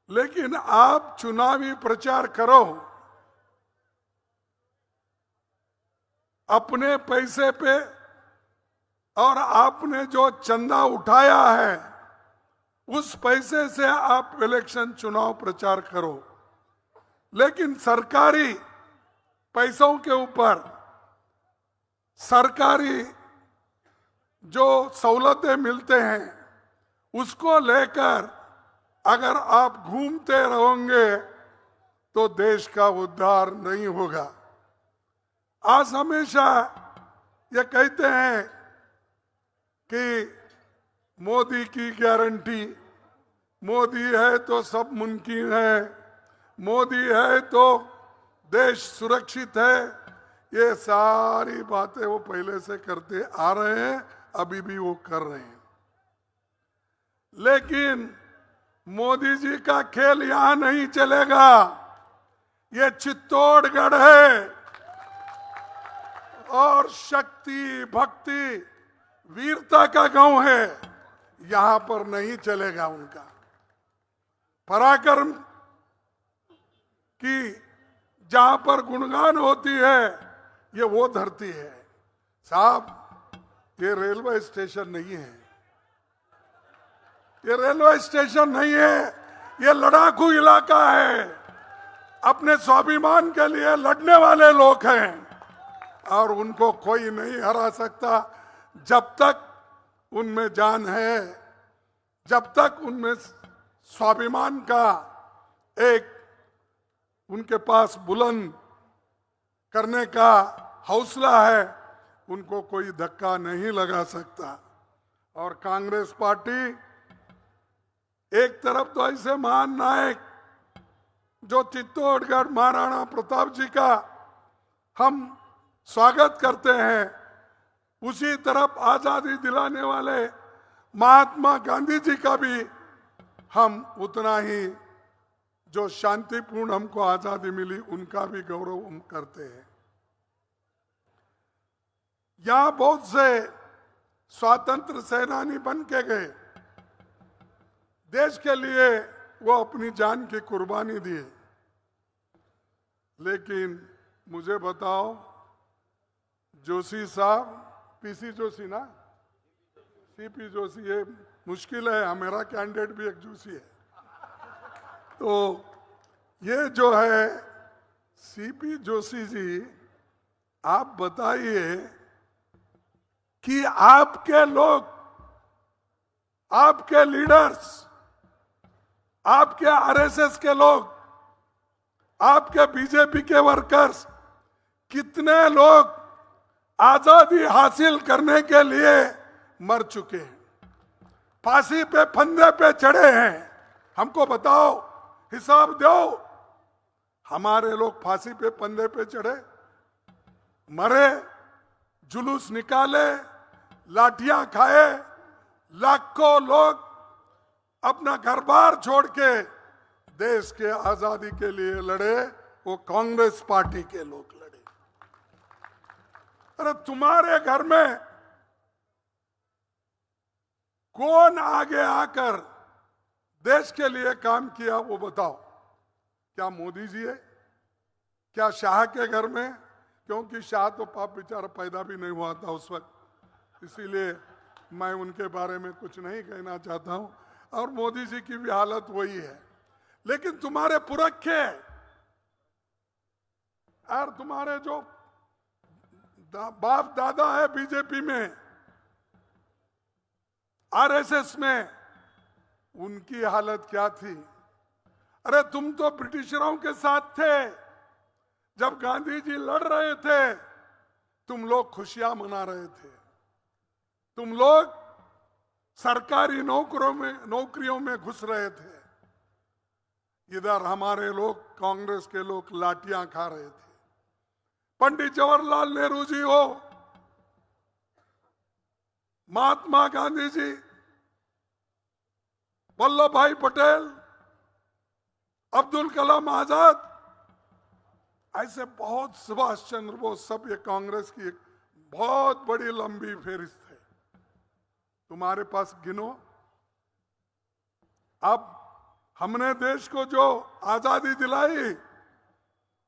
लेकिन आप चुनावी प्रचार करो, अपने पैसे पे, और आपने जो चंदा उठाया है उस पैसे से आप इलेक्शन चुनाव प्रचार करो। लेकिन सरकारी पैसों के ऊपर सरकारी जो सहूलतें मिलते हैं उसको लेकर अगर आप घूमते रहोगे तो देश का उद्धार नहीं होगा। आज हमेशा ये कहते हैं कि मोदी की गारंटी, मोदी है तो सब मुमकिन है, मोदी है तो देश सुरक्षित है, ये सारी बातें वो पहले से करते आ रहे हैं, अभी भी वो कर रहे हैं। लेकिन मोदी जी का खेल यहां नहीं चलेगा। ये चित्तौड़गढ़ है और शक्ति, भक्ति, वीरता का गांव है, यहां पर नहीं चलेगा उनका। पराक्रम की जहां पर गुणगान होती है, ये वो धरती है। साहब, ये रेलवे स्टेशन नहीं है, ये रेलवे स्टेशन नहीं है, ये लड़ाकू इलाका है। अपने स्वाभिमान के लिए लड़ने वाले लोग हैं और उनको कोई नहीं हरा सकता जब तक उनमें जान है, जब तक उनमें स्वाभिमान का एक उनके पास बुलंद करने का हौसला है, उनको कोई धक्का नहीं लगा सकता। और कांग्रेस पार्टी एक तरफ तो ऐसे महान नायक जो चित्तौड़गढ़ महाराणा प्रताप जी का हम स्वागत करते हैं, उसी तरफ आजादी दिलाने वाले महात्मा गांधी जी का भी हम उतना ही, जो शांतिपूर्ण हमको आजादी मिली, उनका भी गौरव हम करते हैं। यहां बहुत से स्वातंत्र सेनानी बन के गए, देश के लिए वो अपनी जान की कुर्बानी दिए। लेकिन मुझे बताओ, जोशी साहब, पीसी जोशी ना, सीपी जोशी, ये मुश्किल है, मेरा कैंडिडेट भी एक जोशी है। तो ये जो है सीपी जोशी जी, आप बताइए कि आपके लोग, आपके लीडर्स, आपके आरएसएस के लोग, आपके बीजेपी के वर्कर्स, कितने लोग आजादी हासिल करने के लिए मर चुके हैं, फांसी पे फंदे पे चढ़े हैं। हमको बताओ, हिसाब दो। हमारे लोग फांसी पे फंदे पे चढ़े, मरे, जुलूस निकाले, लाठियां खाए, लाखों लोग अपना घर बार छोड़ के देश के आजादी के लिए लड़े, वो कांग्रेस पार्टी के लोग लड़े। अरे तुम्हारे घर में कौन आगे आकर देश के लिए काम किया, वो बताओ। क्या मोदी जी है? क्या शाह के घर में? क्योंकि शाह तो पाप बेचारा पैदा भी नहीं हुआ था उस वक्त, इसीलिए मैं उनके बारे में कुछ नहीं कहना चाहता हूं। और मोदी जी की भी हालत वही है। लेकिन तुम्हारे पुरखे और तुम्हारे जो बाप दादा है बीजेपी में, आरएसएस में, उनकी हालत क्या थी? अरे तुम तो ब्रिटिशरों के साथ थे। जब गांधी जी लड़ रहे थे, तुम लोग खुशियां मना रहे थे। तुम लोग सरकारी नौकरियों में घुस रहे थे। इधर हमारे लोग, कांग्रेस के लोग, लाठियां खा रहे थे। पंडित जवाहरलाल नेहरू जी हो, महात्मा गांधी जी, वल्लभ भाई पटेल, अब्दुल कलाम आजाद, ऐसे बहुत, सुभाष चंद्र बोस, सब ये कांग्रेस की एक बहुत बड़ी लंबी फेहरिस्त है। तुम्हारे पास गिनो। अब हमने देश को जो आजादी दिलाई,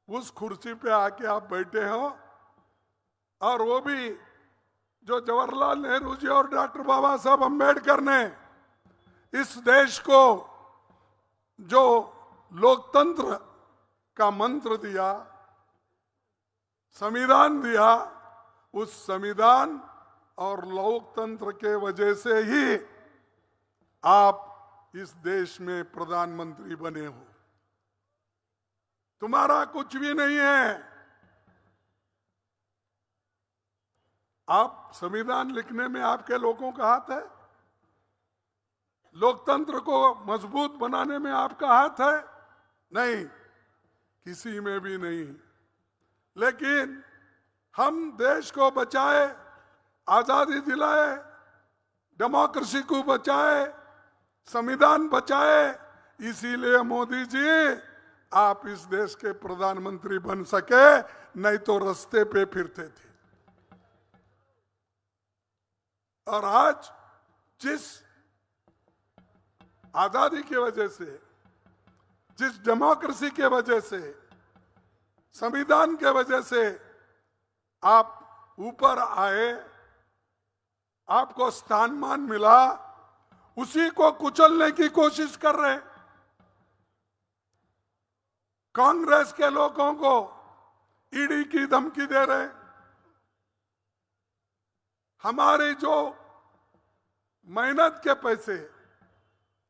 उस कुर्सी पे आके आप बैठे हो, और वो भी जो जवाहरलाल नेहरू जी और डॉक्टर बाबा साहब अम्बेडकर ने इस देश को जो लोकतंत्र का मंत्र दिया, संविधान दिया, उस संविधान और लोकतंत्र के वजह से ही आप इस देश में प्रधानमंत्री बने हो। तुम्हारा कुछ भी नहीं है। आप संविधान लिखने में आपके लोगों का हाथ है, लोकतंत्र को मजबूत बनाने में आपका हाथ है? नहीं, किसी में भी नहीं। लेकिन हम देश को बचाए, आजादी दिलाए, डेमोक्रेसी को बचाए, संविधान बचाए, इसीलिए मोदी जी आप इस देश के प्रधानमंत्री बन सके, नहीं तो रास्ते पे फिरते थे। और आज जिस आजादी की वजह से, जिस डेमोक्रेसी के वजह से, संविधान के वजह से आप ऊपर आए, आपको स्थान-मान मिला, उसी को कुचलने की कोशिश कर रहे। कांग्रेस के लोगों को ईडी की धमकी दे रहे, हमारे जो मेहनत के पैसे,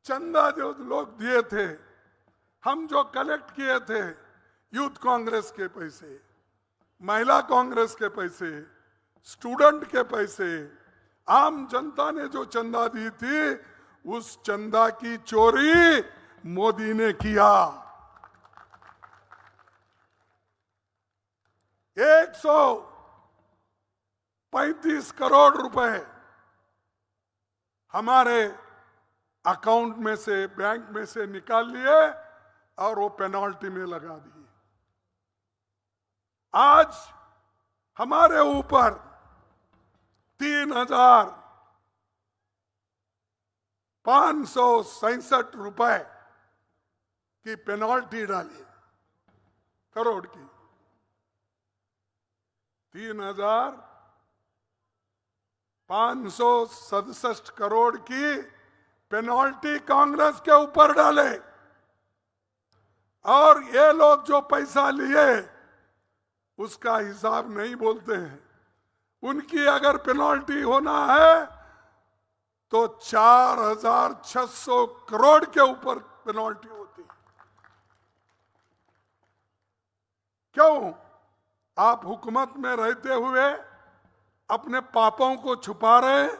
चंदा जो लोग दिए थे, हम जो कलेक्ट किए थे, यूथ कांग्रेस के पैसे, महिला कांग्रेस के पैसे, स्टूडेंट के पैसे, आम जनता ने जो चंदा दी थी, उस चंदा की चोरी मोदी ने किया। 135 करोड़ रुपए हमारे अकाउंट में से, बैंक में से निकाल लिए और वो पेनल्टी में लगा दिए। आज हमारे ऊपर 3,567 रुपए की पेनल्टी डाली, करोड़ की। 3,567 करोड़ की पेनल्टी कांग्रेस के ऊपर डाले। और ये लोग जो पैसा लिए उसका हिसाब नहीं बोलते हैं। उनकी अगर पेनल्टी होना है तो 4,600 करोड़ के ऊपर पेनल्टी होती। क्यों? आप हुकूमत में रहते हुए अपने पापों को छुपा रहे हैं,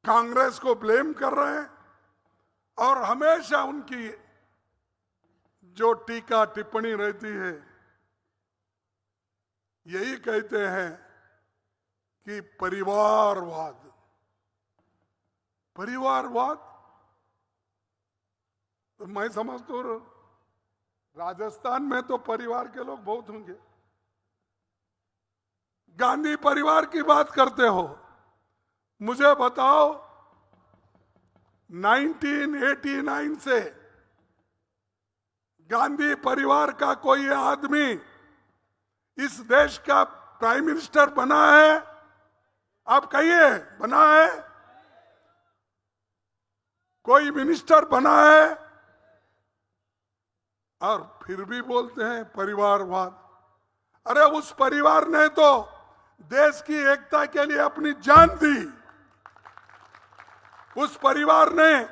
कांग्रेस को ब्लेम कर रहे हैं, और हमेशा उनकी जो टीका टिप्पणी रहती है, यही कहते हैं कि परिवारवाद। परिवारवाद तो मैं समझता हूं राजस्थान में तो परिवार के लोग बहुत होंगे। गांधी परिवार की बात करते हो, मुझे बताओ 1989 से गांधी परिवार का कोई आदमी इस देश का प्राइम मिनिस्टर बना है? आप कहिए, बना है? कोई मिनिस्टर बना है? और फिर भी बोलते हैं परिवारवाद। अरे उस परिवार ने तो देश की एकता के लिए अपनी जान दी। उस परिवार ने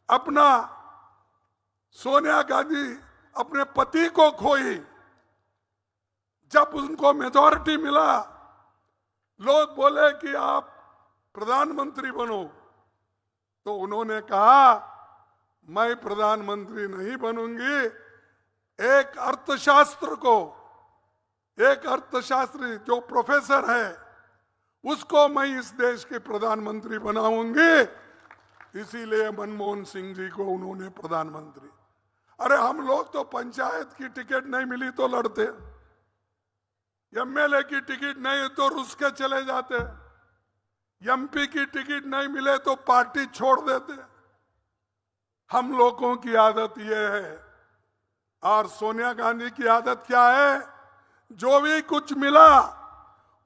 अपना, सोनिया गांधी अपने पति को खोई। जब उनको मेजॉरिटी मिला, लोग बोले कि आप प्रधानमंत्री बनो, तो उन्होंने कहा मैं प्रधानमंत्री नहीं बनूंगी। एक अर्थशास्त्री जो प्रोफेसर है, उसको मैं इस देश के प्रधानमंत्री बनाऊंगी। इसीलिए मनमोहन सिंह जी को उन्होंने प्रधानमंत्री। अरे हम लोग तो पंचायत की टिकट नहीं मिली तो लड़ते, एमएलए की टिकट नहीं तो रुस के चले जाते, एमपी की टिकट नहीं मिले तो पार्टी छोड़ देते। हम लोगों की आदत यह है। और सोनिया गांधी की आदत क्या है? जो भी कुछ मिला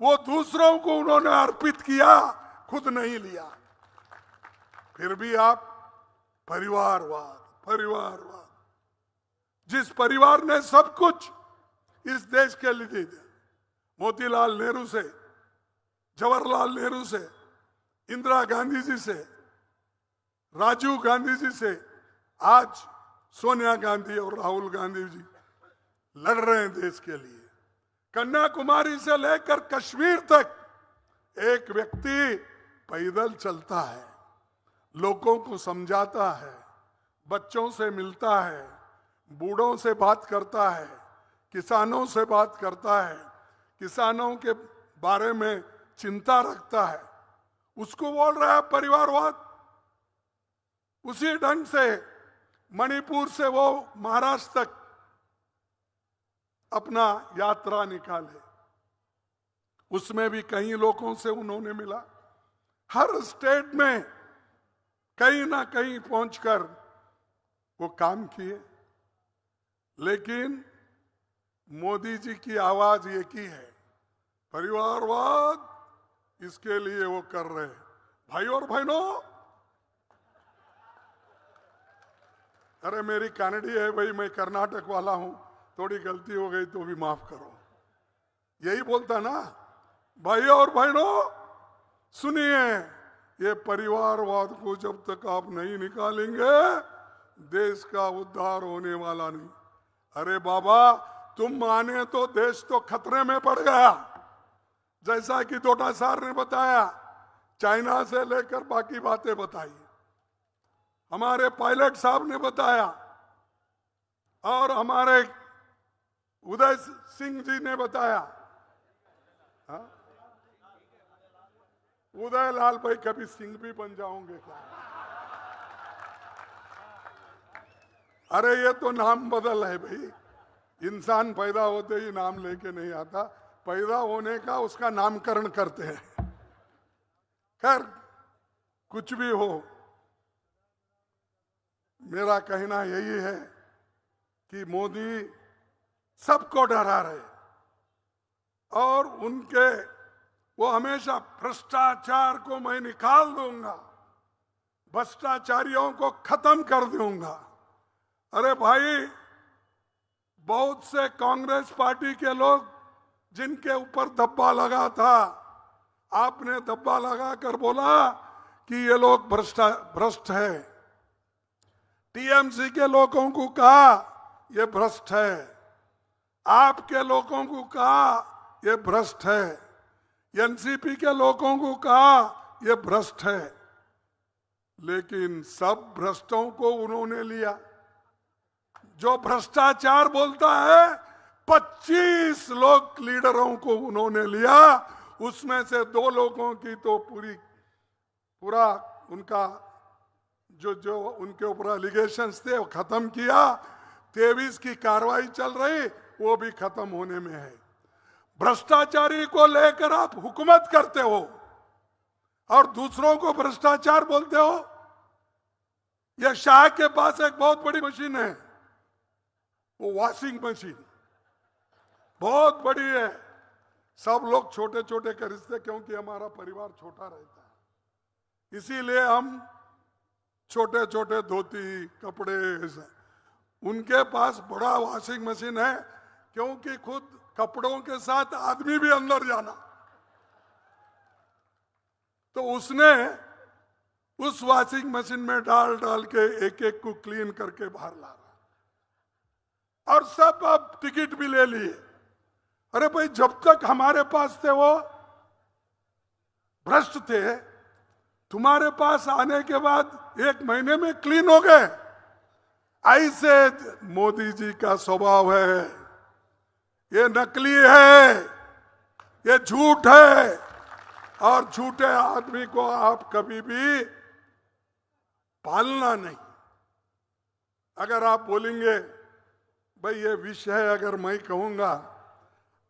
वो दूसरों को उन्होंने अर्पित किया, खुद नहीं लिया। फिर भी आप परिवारवाद। जिस परिवार ने सब कुछ इस देश के लिए दिया, मोतीलाल नेहरू से, जवाहरलाल नेहरू से, इंदिरा गांधी जी से, राजीव गांधी जी से, आज सोनिया गांधी और राहुल गांधी जी लड़ रहे हैं देश के लिए। कन्याकुमारी से लेकर कश्मीर तक एक व्यक्ति पैदल चलता है, लोगों को समझाता है, बच्चों से मिलता है, बूढ़ों से बात करता है, किसानों से बात करता है, किसानों के बारे में चिंता रखता है। उसको बोल रहा है परिवारवाद। उसी ढंग से मणिपुर से वो महाराष्ट्र तक अपना यात्रा निकाले, उसमें भी कई लोगों से उन्होंने मिला। हर स्टेट में कहीं ना कहीं पहुंचकर वो काम किए। लेकिन मोदी जी की आवाज एक ही है, परिवारवाद। इसके लिए वो कर रहे हैं। भाई और बहनों, अरे मेरी कानड़ी है भाई, मैं कर्नाटक वाला हूं, थोड़ी गलती हो गई तो भी माफ करो। यही बोलता ना, भाइयों और बहनों सुनिए, ये परिवारवाद को जब तक आप नहीं निकालेंगे देश का उद्धार होने वाला नहीं। अरे बाबा, तुम माने तो देश तो खतरे में पड़ गया। जैसा कि डोटा सार ने बताया, चाइना से लेकर बाकी बातें बताई, हमारे पायलट साहब ने बताया, और हमारे उदय सिंह जी ने बताया। हाँ? उदय लाल भाई कभी सिंह भी बन जाओगे क्या? अरे ये तो नाम बदल है भाई, इंसान पैदा होते ही नाम लेके नहीं आता, पैदा होने का उसका नामकरण करते हैं। खैर कुछ भी हो, मेरा कहना यही है कि मोदी सबको डरा रहे, और उनके वो हमेशा भ्रष्टाचार को मैं निकाल दूंगा, भ्रष्टाचारियों को खत्म कर दूंगा। अरे भाई, बहुत से कांग्रेस पार्टी के लोग जिनके ऊपर धब्बा लगा था, आपने धब्बा लगाकर बोला कि ये लोग भ्रष्ट है। टीएमसी के लोगों को कहा ये भ्रष्ट है, आपके लोगों को कहा ये भ्रष्ट है, एनसीपी के लोगों को कहा ये भ्रष्ट है, लेकिन सब भ्रष्टों को उन्होंने लिया। जो भ्रष्टाचार बोलता है 25 लोग लीडरों को उन्होंने लिया, उसमें से 2 लोगों की तो पूरा उनका जो उनके ऊपर एलिगेशंस थे वो खत्म किया। 23 की कार्रवाई चल रही, वो भी खत्म होने में है। भ्रष्टाचारी को लेकर आप हुकूमत करते हो और दूसरों को भ्रष्टाचार बोलते हो। यह शाह के पास एक बहुत बड़ी मशीन है, वो वॉशिंग मशीन बहुत बड़ी है। सब लोग छोटे छोटे खरीदते क्योंकि हमारा परिवार छोटा रहता है, इसीलिए हम छोटे छोटे धोती कपड़े, उनके पास बड़ा वॉशिंग मशीन है क्योंकि खुद कपड़ों के साथ आदमी भी अंदर जाना। तो उसने उस वॉशिंग मशीन में डाल डाल के एक एक को क्लीन करके बाहर ला रहा, और सब अब टिकट भी ले लिए। अरे भाई, जब तक हमारे पास थे वो भ्रष्ट थे, तुम्हारे पास आने के बाद 1 महीने में क्लीन हो गए। ऐसे मोदी जी का स्वभाव है, ये नकली है, ये झूठ है, और झूठे आदमी को आप कभी भी पालना नहीं। अगर आप बोलेंगे भाई ये विषय है, अगर मैं कहूंगा,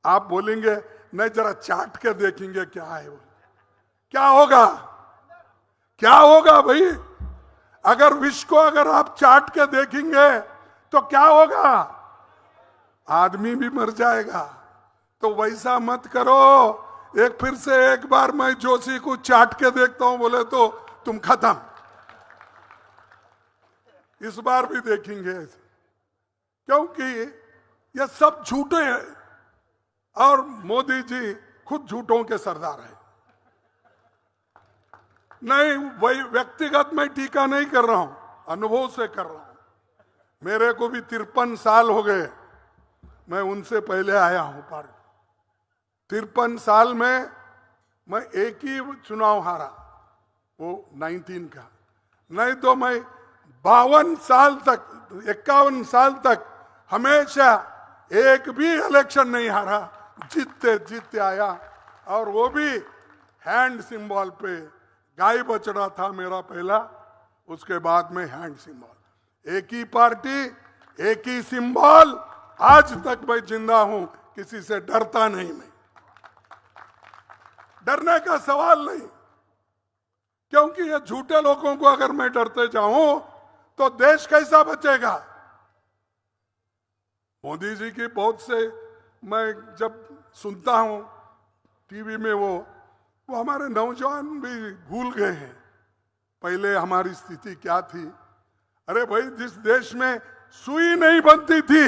आप बोलेंगे नहीं जरा चाट के देखेंगे क्या है वो, क्या होगा? क्या होगा भाई? अगर विष को अगर आप चाट के देखेंगे तो क्या होगा? आदमी भी मर जाएगा। तो वैसा मत करो। एक फिर से एक बार मैं जोशी को चाट के देखता हूं बोले तो तुम खत्म। इस बार भी देखेंगे, क्योंकि ये सब झूठे हैं और मोदी जी खुद झूठों के सरदार है। नहीं, वही व्यक्तिगत मैं टीका नहीं कर रहा हूं, अनुभव से कर रहा हूं। मेरे को भी 53 साल हो गए, मैं उनसे पहले आया हूं पार्टी। 53 साल में मैं एक ही चुनाव हारा, वो 19 का। नहीं तो मैं 52 साल तक, 51 साल तक हमेशा एक भी इलेक्शन नहीं हारा, जीतते जीतते आया। और वो भी हैंड सिंबल पे, गाय बछड़ा था मेरा पहला, उसके बाद में हैंड सिंबल। एक ही पार्टी, एक ही सिंबल, आज तक मैं जिंदा हूं, किसी से डरता नहीं। मैं डरने का सवाल नहीं, क्योंकि ये झूठे लोगों को अगर मैं डरते जाऊं तो देश कैसा बचेगा? मोदी जी की बहुत से मैं जब सुनता हूं टीवी में, वो हमारे नौजवान भी भूल गए हैं पहले हमारी स्थिति क्या थी। अरे भाई, जिस देश में सुई नहीं बनती थी,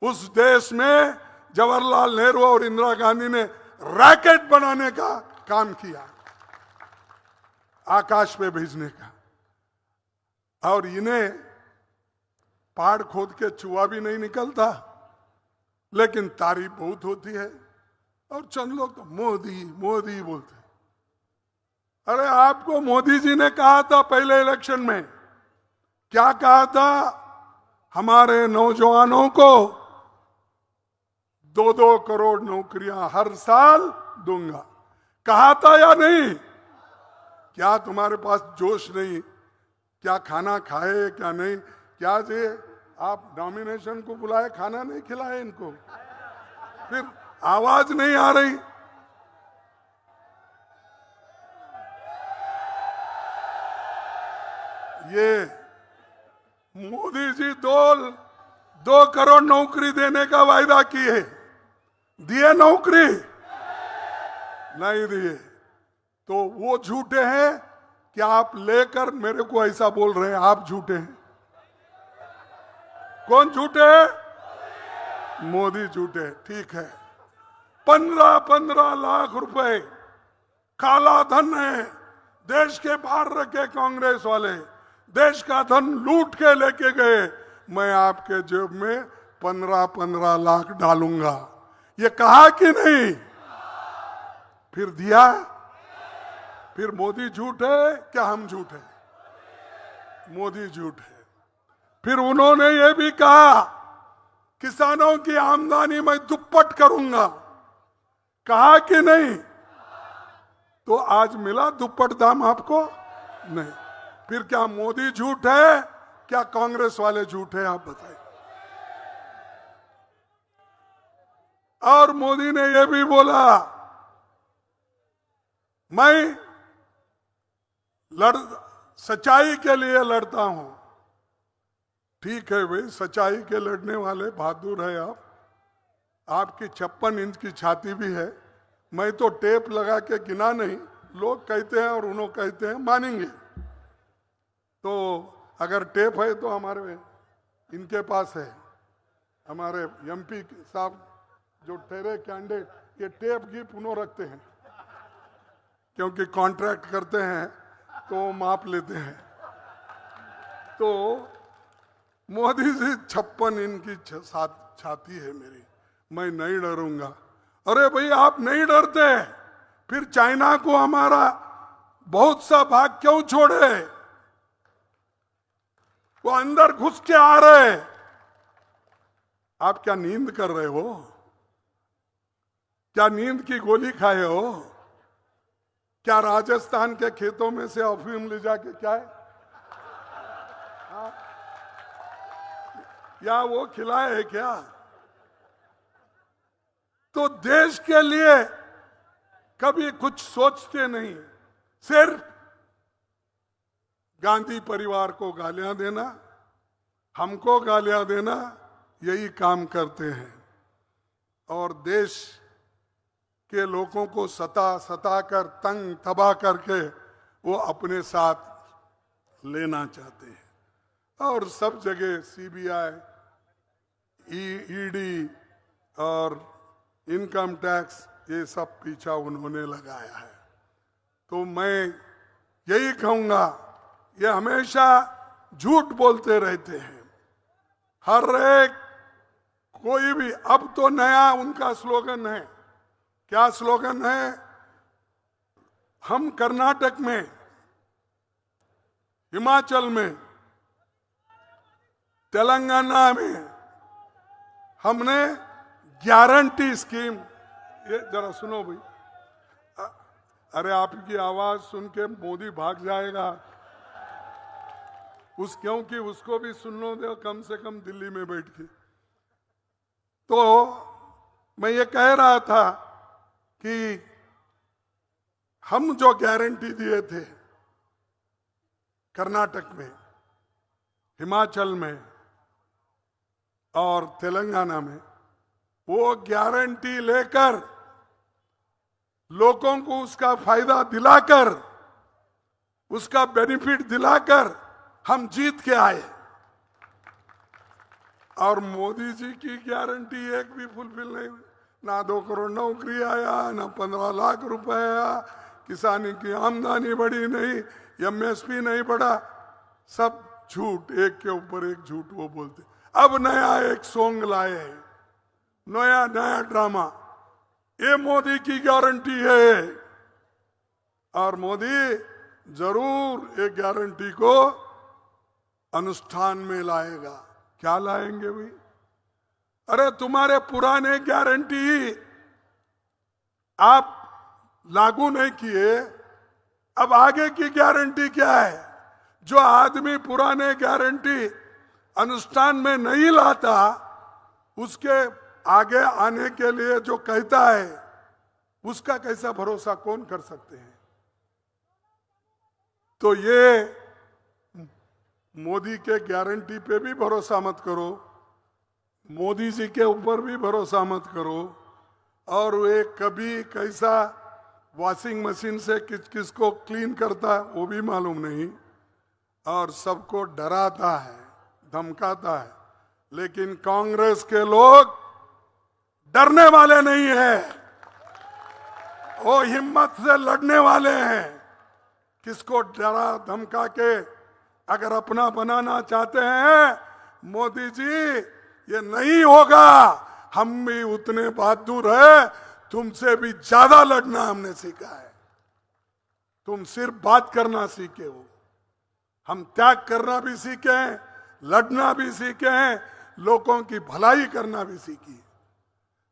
उस देश में जवाहरलाल नेहरू और इंदिरा गांधी ने रैकेट बनाने का काम किया, आकाश पे भेजने का। और इन्हें पहाड़ खोद के चूहा भी नहीं निकलता, लेकिन तारीफ बहुत होती है। और चंद लोग तो मोदी मोदी बोलते। अरे आपको मोदी जी ने कहा था पहले इलेक्शन में, क्या कहा था? हमारे नौजवानों को 2-2 करोड़ नौकरियां हर साल दूंगा। कहा था या नहीं? क्या तुम्हारे पास जोश नहीं? क्या खाना खाए क्या नहीं? क्या जी आप नॉमिनेशन को बुलाए, खाना नहीं खिलाए इनको? फिर आवाज नहीं आ रही। ये मोदी जी 2 करोड़ नौकरी देने का वायदा किए, दिए नौकरी? नहीं दिए। तो वो झूठे हैं कि आप लेकर मेरे को ऐसा बोल रहे हैं? आप झूठे हैं। कौन झूठे हैं? मोदी झूठे। ठीक है, 15-15 लाख रुपए काला धन है, देश के बाहर रखे कांग्रेस वाले, देश का धन लूट के लेके गए। मैं आपके जेब में 15-15 लाख डालूंगा, ये कहा कि नहीं? फिर दिया? फिर मोदी झूठ है क्या हम झूठ है? मोदी झूठ है। फिर उन्होंने ये भी कहा किसानों की आमदनी मैं दुप्पट करूंगा, कहा कि नहीं? तो आज मिला दुप्पट दाम आपको? नहीं। फिर क्या मोदी झूठ है क्या कांग्रेस वाले झूठ है? आप बताइए। और मोदी ने यह भी बोला मैं सच्चाई के लिए लड़ता हूं। ठीक है भाई, सच्चाई के लड़ने वाले बहादुर है आप। आपकी 56 इंच की छाती भी है। मैं तो टेप लगा के गिना नहीं, लोग कहते हैं और उन्होंने कहते हैं, मानेंगे। तो अगर टेप है तो हमारे इनके पास है, हमारे एमपी साहब जो ठहरे कैंडिडेट, ये टेप की पुनः रखते हैं, क्योंकि कॉन्ट्रैक्ट करते हैं तो माप लेते हैं। तो मोदी जी 56 इंच की छाती है मेरी, मैं नहीं डरूंगा। अरे भाई आप नहीं डरते, फिर चाइना को हमारा बहुत सा भाग क्यों छोड़े? वो अंदर घुस के आ रहे। आप क्या नींद कर रहे हो? क्या नींद की गोली खाए हो? क्या राजस्थान के खेतों में से अफीम ले जाके क्या है? या वो खिलाए है क्या? तो देश के लिए कभी कुछ सोचते नहीं, सिर्फ गांधी परिवार को गालियां देना, हमको गालियां देना, यही काम करते हैं। और देश के लोगों को सता कर तंग तबाह करके वो अपने साथ लेना चाहते हैं। और सब जगह सीबीआई, ईडी और इनकम टैक्स, ये सब पीछा उन्होंने लगाया है। तो मैं यही कहूंगा, ये हमेशा झूठ बोलते रहते हैं। हर एक कोई भी, अब तो नया उनका स्लोगन है। क्या स्लोगन है? हम कर्नाटक में, हिमाचल में, तेलंगाना में हमने गारंटी स्कीम, ये जरा सुनो भाई। अरे आपकी आवाज सुन के मोदी भाग जाएगा, क्योंकि उसको भी सुनने दो कम से कम दिल्ली में बैठ के। तो मैं ये कह रहा था कि हम जो गारंटी दिए थे कर्नाटक में, हिमाचल में और तेलंगाना में, वो गारंटी लेकर लोगों को उसका फायदा दिलाकर, उसका बेनिफिट दिलाकर हम जीत के आए। और मोदी जी की गारंटी एक भी फुलफिल नहीं हुई। ना 2 करोड़ नौकरी आया, ना 15 लाख रुपए आया, किसानी की आमदनी बढ़ी नहीं, एमएसपी नहीं बढ़ा। सब झूठ, एक के ऊपर एक झूठ वो बोलते। अब नया एक सॉन्ग लाए हैं, नया नया ड्रामा, ये मोदी की गारंटी है। और मोदी जरूर एक गारंटी को अनुष्ठान में लाएगा। क्या लाएंगे भाई? अरे तुम्हारे पुराने गारंटी आप लागू नहीं किए, अब आगे की गारंटी क्या है? जो आदमी पुराने गारंटी अनुष्ठान में नहीं लाता, उसके आगे आने के लिए जो कहता है, उसका कैसा भरोसा कौन कर सकते हैं? तो ये मोदी के गारंटी पे भी भरोसा मत करो, मोदी जी के ऊपर भी भरोसा मत करो। और वे कभी कैसा वॉशिंग मशीन से किस किस को क्लीन करता है वो भी मालूम नहीं, और सबको डराता है, धमकाता है। लेकिन कांग्रेस के लोग डरने वाले नहीं हैं, वो हिम्मत से लड़ने वाले हैं। किसको डरा धमका के अगर अपना बनाना चाहते हैं, मोदी जी ये नहीं होगा। हम भी उतने बहादुर है, तुमसे भी ज्यादा लड़ना हमने सीखा है। तुम सिर्फ बात करना सीखे हो, हम त्याग करना भी सीखे हैं, लड़ना भी सीखे हैं, लोगों की भलाई करना भी सीखी।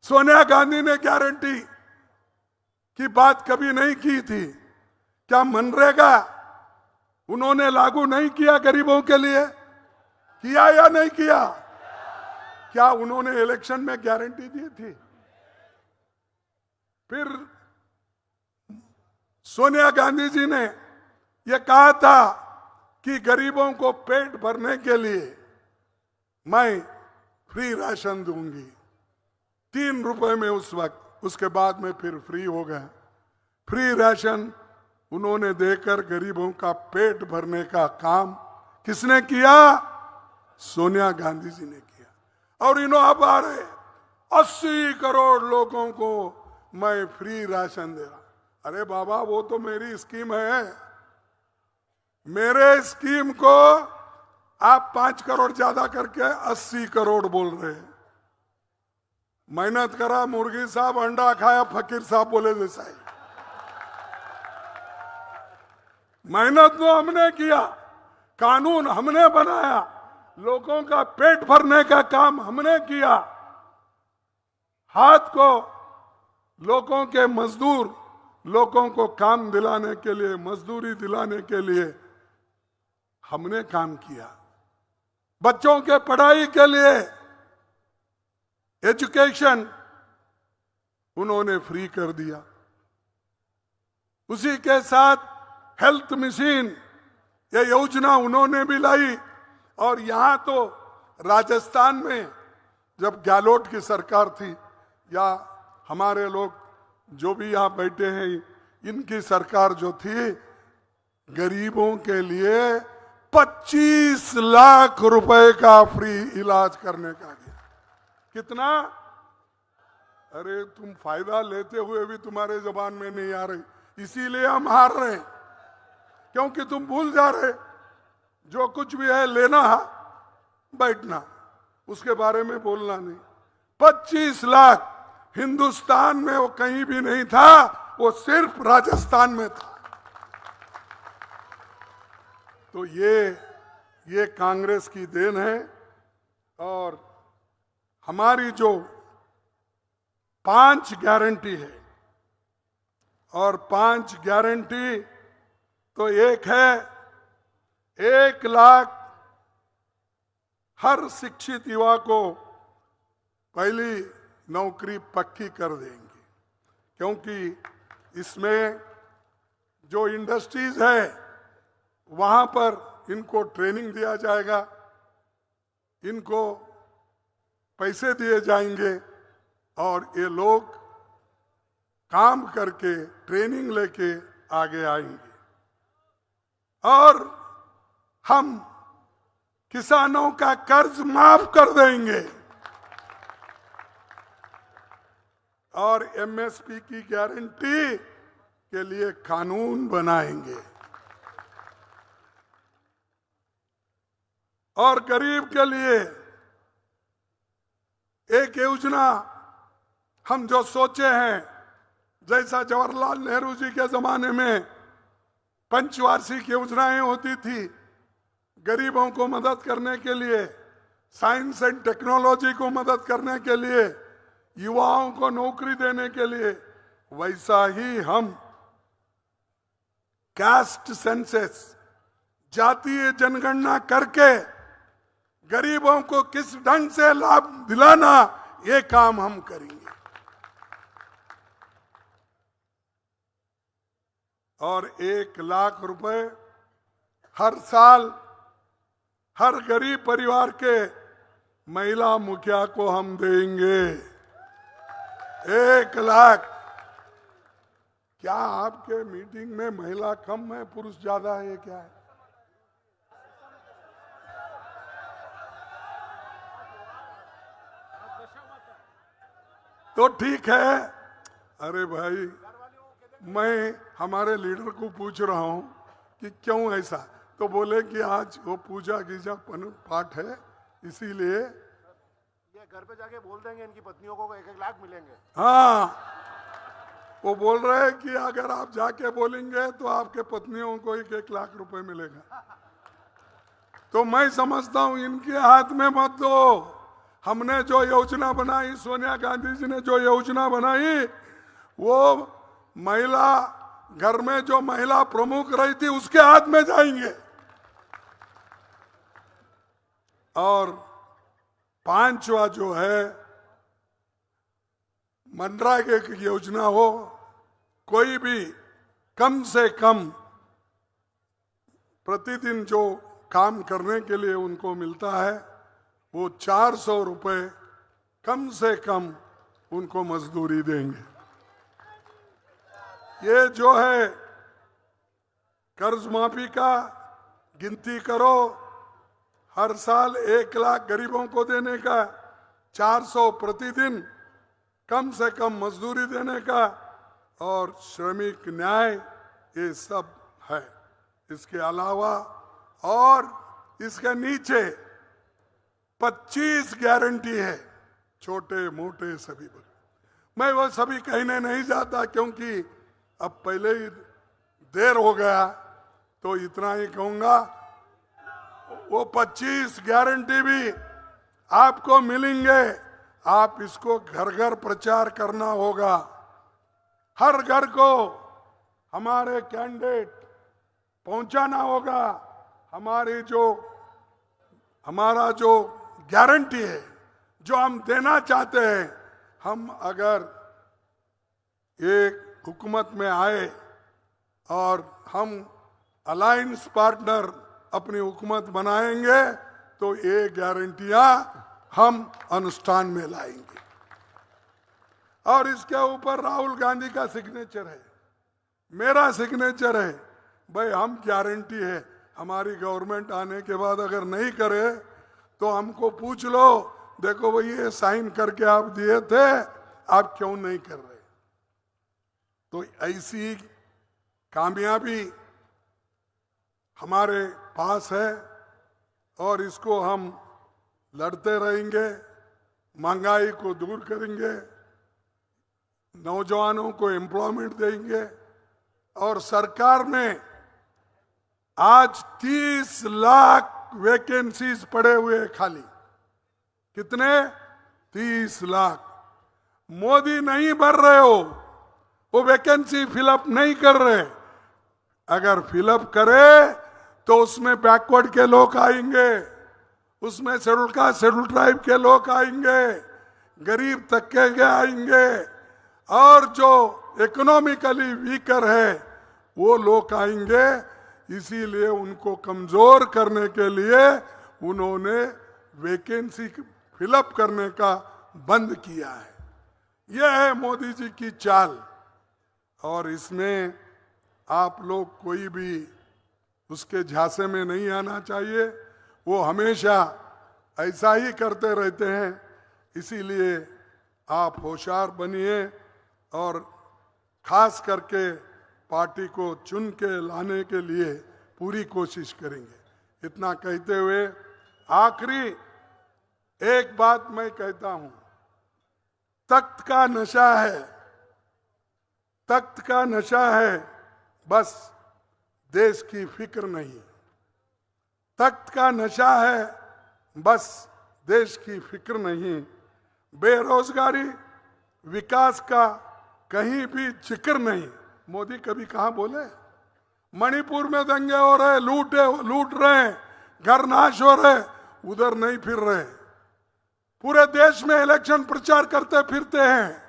सोनिया गांधी ने गारंटी की बात कभी नहीं की थी। क्या मनरेगा उन्होंने लागू नहीं किया गरीबों के लिए? किया या नहीं किया? क्या उन्होंने इलेक्शन में गारंटी दी थी? फिर सोनिया गांधी जी ने यह कहा था कि गरीबों को पेट भरने के लिए मैं फ्री राशन दूंगी, 3 रुपए में उस वक्त, उसके बाद में फिर फ्री हो गया। फ्री राशन उन्होंने देकर गरीबों का पेट भरने का काम किसने किया? सोनिया गांधी जी ने किया। और इन्हों अब आ रहे 80 करोड़ लोगों को मैं फ्री राशन दे रहा। अरे बाबा, वो तो मेरी स्कीम है, मेरे स्कीम को आप 5 करोड़ ज्यादा करके 80 करोड़ बोल रहे हैं। मेहनत करा मुर्गी साहब, अंडा खाया फकीर साहब बोले जैसा ही। मेहनत तो हमने किया, कानून हमने बनाया, लोगों का पेट भरने का काम हमने किया। हाथ को लोगों के मजदूर, लोगों को काम दिलाने के लिए, मजदूरी दिलाने के लिए हमने काम किया। बच्चों के पढ़ाई के लिए एजुकेशन उन्होंने फ्री कर दिया। उसी के साथ हेल्थ मिशन, ये योजना उन्होंने भी लाई। और यहां तो राजस्थान में जब गहलोत की सरकार थी, या हमारे लोग जो भी यहां बैठे हैं, इनकी सरकार जो थी, गरीबों के लिए 25 लाख रुपए का फ्री इलाज करने का दिया। कितना? अरे तुम फायदा लेते हुए भी तुम्हारे जबान में नहीं आ रही, इसीलिए हम हार रहे हैं, क्योंकि तुम भूल जा रहे। जो कुछ भी है लेना है, बैठना, उसके बारे में बोलना नहीं। 25 लाख हिंदुस्तान में वो कहीं भी नहीं था, वो सिर्फ राजस्थान में था। तो ये कांग्रेस की देन है। और हमारी जो 5 गारंटी है, और 5 गारंटी तो एक है 1 लाख हर शिक्षित युवा को पहली नौकरी पक्की कर देंगे, क्योंकि इसमें जो इंडस्ट्रीज है वहां पर इनको ट्रेनिंग दिया जाएगा, इनको पैसे दिए जाएंगे, और ये लोग काम करके ट्रेनिंग लेके आगे आएंगे। और हम किसानों का कर्ज माफ कर देंगे। और एमएसपी की गारंटी के लिए कानून बनाएंगे और गरीब के लिए एक योजना हम जो सोचे हैं, जैसा जवाहरलाल नेहरू जी के जमाने में पंचवार्षिक योजनाएं होती थी गरीबों को मदद करने के लिए, साइंस एंड टेक्नोलॉजी को मदद करने के लिए, युवाओं को नौकरी देने के लिए, वैसा ही हम कास्ट सेंसस, जातीय जनगणना करके गरीबों को किस ढंग से लाभ दिलाना, ये काम हम करेंगे। और 1 लाख रुपए हर साल हर गरीब परिवार के महिला मुखिया को हम देंगे। 1 लाख। क्या आपके मीटिंग में महिला कम है, पुरुष ज्यादा है, क्या है? तो ठीक है। अरे भाई, मैं हमारे लीडर को पूछ रहा हूं कि क्यों ऐसा, तो बोले कि आज वो पूजा गीजा पाठ है, इसीलिए ये घर पे जाके बोल देंगे इनकी पत्नियों को 1-1 लाख मिलेंगे। हाँ, वो बोल रहे हैं कि अगर आप जाके बोलेंगे तो आपके पत्नियों को 1-1 लाख रुपए मिलेगा। तो मैं समझता हूं इनके हाथ में मत दो। हमने जो योजना बनाई, सोनिया गांधी जी ने जो योजना बनाई, वो महिला, घर में जो महिला प्रमुख रही थी उसके हाथ में जाएंगे। और 5वां जो है मनरेगा की योजना हो, कोई भी कम से कम प्रतिदिन जो काम करने के लिए उनको मिलता है वो 400 रुपए कम से कम उनको मजदूरी देंगे। ये जो है कर्ज माफी का गिनती करो, हर साल 1 लाख गरीबों को देने का, 400 प्रतिदिन कम से कम मजदूरी देने का, और श्रमिक न्याय, ये सब है। इसके अलावा और इसके नीचे 25 गारंटी है, छोटे मोटे सभी पर। मैं वो सभी कहने नहीं जाता क्योंकि अब पहले ही देर हो गया, तो इतना ही कहूंगा। वो 25 गारंटी भी आपको मिलेंगे। आप इसको घर घर प्रचार करना होगा। हर घर को हमारे कैंडिडेट पहुंचाना होगा। हमारा जो गारंटी है, जो हम देना चाहते हैं, हम अगर एक हुकूमत में आए और हम अलायंस पार्टनर अपनी हुकूमत बनाएंगे, तो ये गारंटियां हम अनुष्ठान में लाएंगे। और इसके ऊपर राहुल गांधी का सिग्नेचर है, मेरा सिग्नेचर है। भाई, हम गारंटी है, हमारी गवर्नमेंट आने के बाद अगर नहीं करे तो हमको पूछ लो, देखो भाई ये साइन करके आप दिए थे, आप क्यों नहीं कर रहे? तो ऐसी कामयाबी हमारे पास है और इसको हम लड़ते रहेंगे। महंगाई को दूर करेंगे, नौजवानों को एम्प्लॉयमेंट देंगे। और सरकार में आज 30 लाख वैकेंसीज पड़े हुए खाली। कितने? 30 लाख। मोदी नहीं भर रहे हो, वो वैकेंसी फिलअप नहीं कर रहे। अगर फिलअप करे तो उसमें बैकवर्ड के लोग आएंगे, उसमें शेड्यूल कास्ट शेड्यूल ट्राइब के लोग आएंगे, गरीब तबके के आएंगे, और जो इकोनॉमिकली वीकर है वो लोग आएंगे। इसीलिए उनको कमजोर करने के लिए उन्होंने वैकेंसी फिलअप करने का बंद किया है। यह है मोदी जी की चाल। और इसमें आप लोग कोई भी उसके झांसे में नहीं आना चाहिए। वो हमेशा ऐसा ही करते रहते हैं। इसीलिए आप होशियार बनिए और खास करके पार्टी को चुन के लाने के लिए पूरी कोशिश करेंगे। इतना कहते हुए आखिरी एक बात मैं कहता हूं, तख्त का नशा है, तख्त का नशा है, बस देश की फिक्र नहीं। तख्त का नशा है, बस देश की फिक्र नहीं। बेरोजगारी, विकास का कहीं भी जिक्र नहीं। मोदी कभी कहा बोले? मणिपुर में दंगे हो रहे, लूट रहे, घर नाश हो रहे, उधर नहीं फिर रहे। पूरे देश में इलेक्शन प्रचार करते फिरते हैं।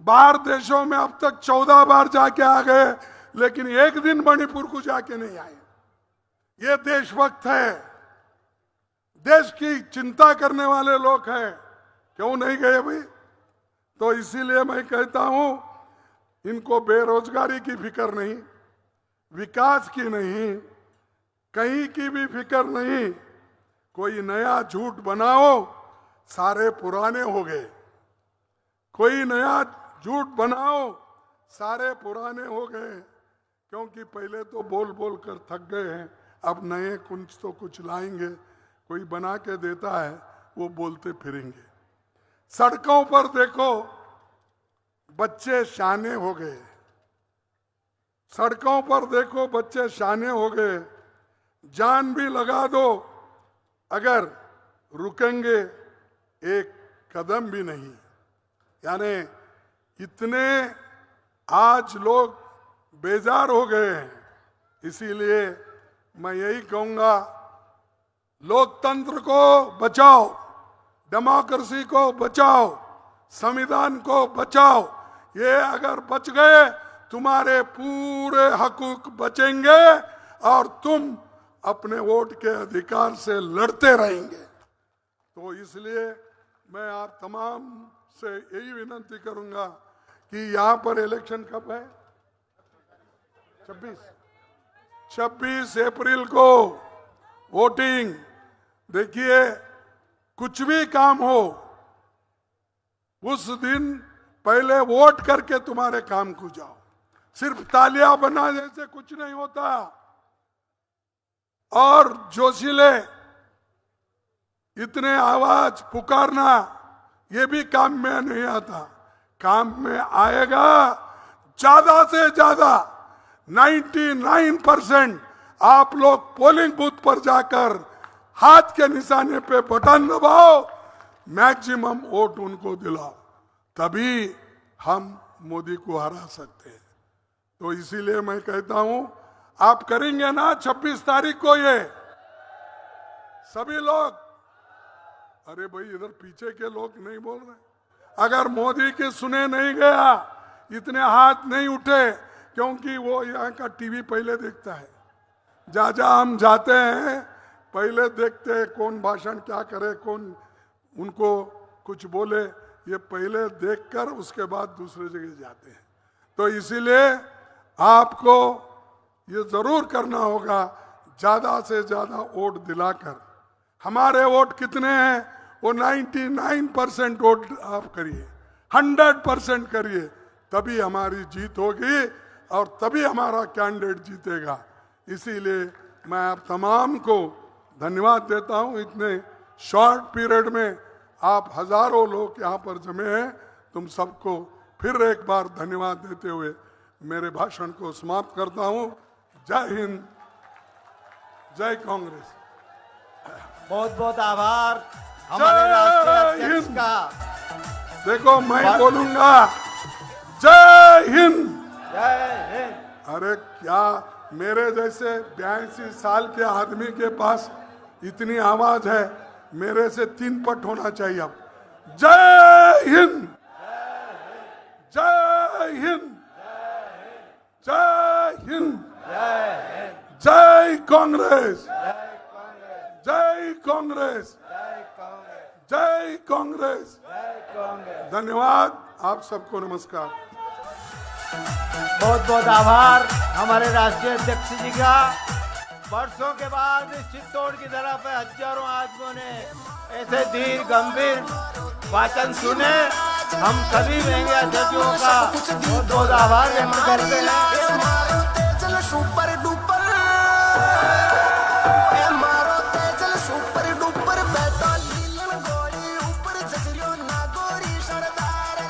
बाहर देशों में अब तक 14 बार जाके आ गए, लेकिन एक दिन मणिपुर को जाके नहीं आए। ये देशभक्त है, देश की चिंता करने वाले लोग हैं, क्यों नहीं गए भाई? तो इसीलिए मैं कहता हूं, इनको बेरोजगारी की फिक्र नहीं, विकास की नहीं, कहीं की भी फिक्र नहीं। कोई नया झूठ बनाओ, सारे पुराने हो गए। कोई नया झूठ बनाओ, सारे पुराने हो गए, क्योंकि पहले तो बोल बोल कर थक गए हैं। अब नए कुछ तो कुछ लाएंगे, कोई बना के देता है, वो बोलते फिरेंगे। सड़कों पर देखो, बच्चे शाने हो गए। सड़कों पर देखो, बच्चे शाने हो गए। जान भी लगा दो, अगर रुकेंगे एक कदम भी नहीं। यानी इतने आज लोग बेजार हो गए हैं। इसीलिए मैं यही कहूंगा, लोकतंत्र को बचाओ, डेमोक्रेसी को बचाओ, संविधान को बचाओ। ये अगर बच गए, तुम्हारे पूरे हकूक बचेंगे और तुम अपने वोट के अधिकार से लड़ते रहेंगे। तो इसलिए मैं आप तमाम से यही विनती करूंगा कि यहाँ पर इलेक्शन कब है? 26 अप्रैल को वोटिंग। देखिए, कुछ भी काम हो, उस दिन पहले वोट करके तुम्हारे काम को जाओ। सिर्फ तालियां बनाने से कुछ नहीं होता। और जोशीले इतने आवाज पुकारना, ये भी काम में नहीं आता। काम में आएगा ज्यादा से ज्यादा 99% आप लोग पोलिंग बूथ पर जाकर हाथ के निशाने पे बटन दबाओ, मैक्सिमम वोट उनको दिलाओ, तभी हम मोदी को हरा सकते हैं। तो इसीलिए मैं कहता हूं, आप करेंगे ना 26 तारीख को ये सभी लोग? अरे भाई, इधर पीछे के लोग नहीं बोल रहे। अगर मोदी के सुने नहीं गया, इतने हाथ नहीं उठे, क्योंकि वो यहाँ का टीवी पहले देखता है। जहाँ हम जाते हैं पहले देखते हैं कौन भाषण क्या करे, कौन उनको कुछ बोले, ये पहले देखकर उसके बाद दूसरे जगह जाते हैं। तो इसीलिए आपको ये जरूर करना होगा, ज्यादा से ज्यादा वोट दिलाकर। हमारे वोट कितने हैं? वो 99% वोट आप करिए, 100% करिए, तभी हमारी जीत होगी और तभी हमारा कैंडिडेट जीतेगा। इसीलिए मैं आप तमाम को धन्यवाद देता हूं। इतने शॉर्ट पीरियड में आप हजारों लोग यहाँ पर जमे हैं। तुम सबको फिर एक बार धन्यवाद देते हुए मेरे भाषण को समाप्त करता हूं। जय हिंद, जय कांग्रेस। बहुत बहुत आभार हमारे राष्ट्रीय अध्यक्ष का। देखो, मैं बोलूंगा जय हिंद। जय हिंद। अरे क्या मेरे जैसे 82 साल के आदमी के पास इतनी आवाज है, मेरे से 3 पट होना चाहिए। अब जय हिंद, जय हिंद, जय हिंद, जय कांग्रेस, जय कांग्रेस, जय कांग्रेस। धन्यवाद, आप सबको नमस्कार। बहुत बहुत आभार हमारे राष्ट्रीय अध्यक्ष जी का। वर्षों के बाद चित्तौड़ की तरफ हजारों आदमियों ने ऐसे धीर गंभीर वाचन सुने। हम सभी महंगे अतिथियों का बहुत बहुत आभार व्यक्त करते हैं। सुपर डुपर मारो तेजल सुपर डुपर बैठो लीलन गोरी ऊपर जसरियो ना गोरी सरदार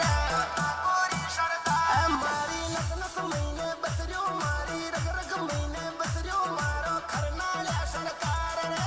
गोरी सरदार मारी नस नस महीने बसरियो मारी रग रग महीने बसरियो मारो खरनाला सरकार रे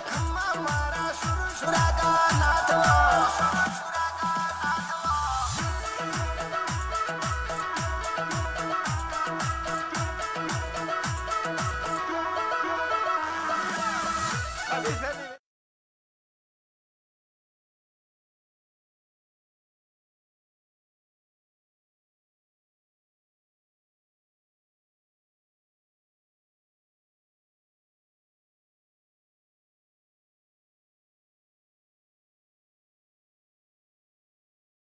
खम्मा मारा सुर सुरा का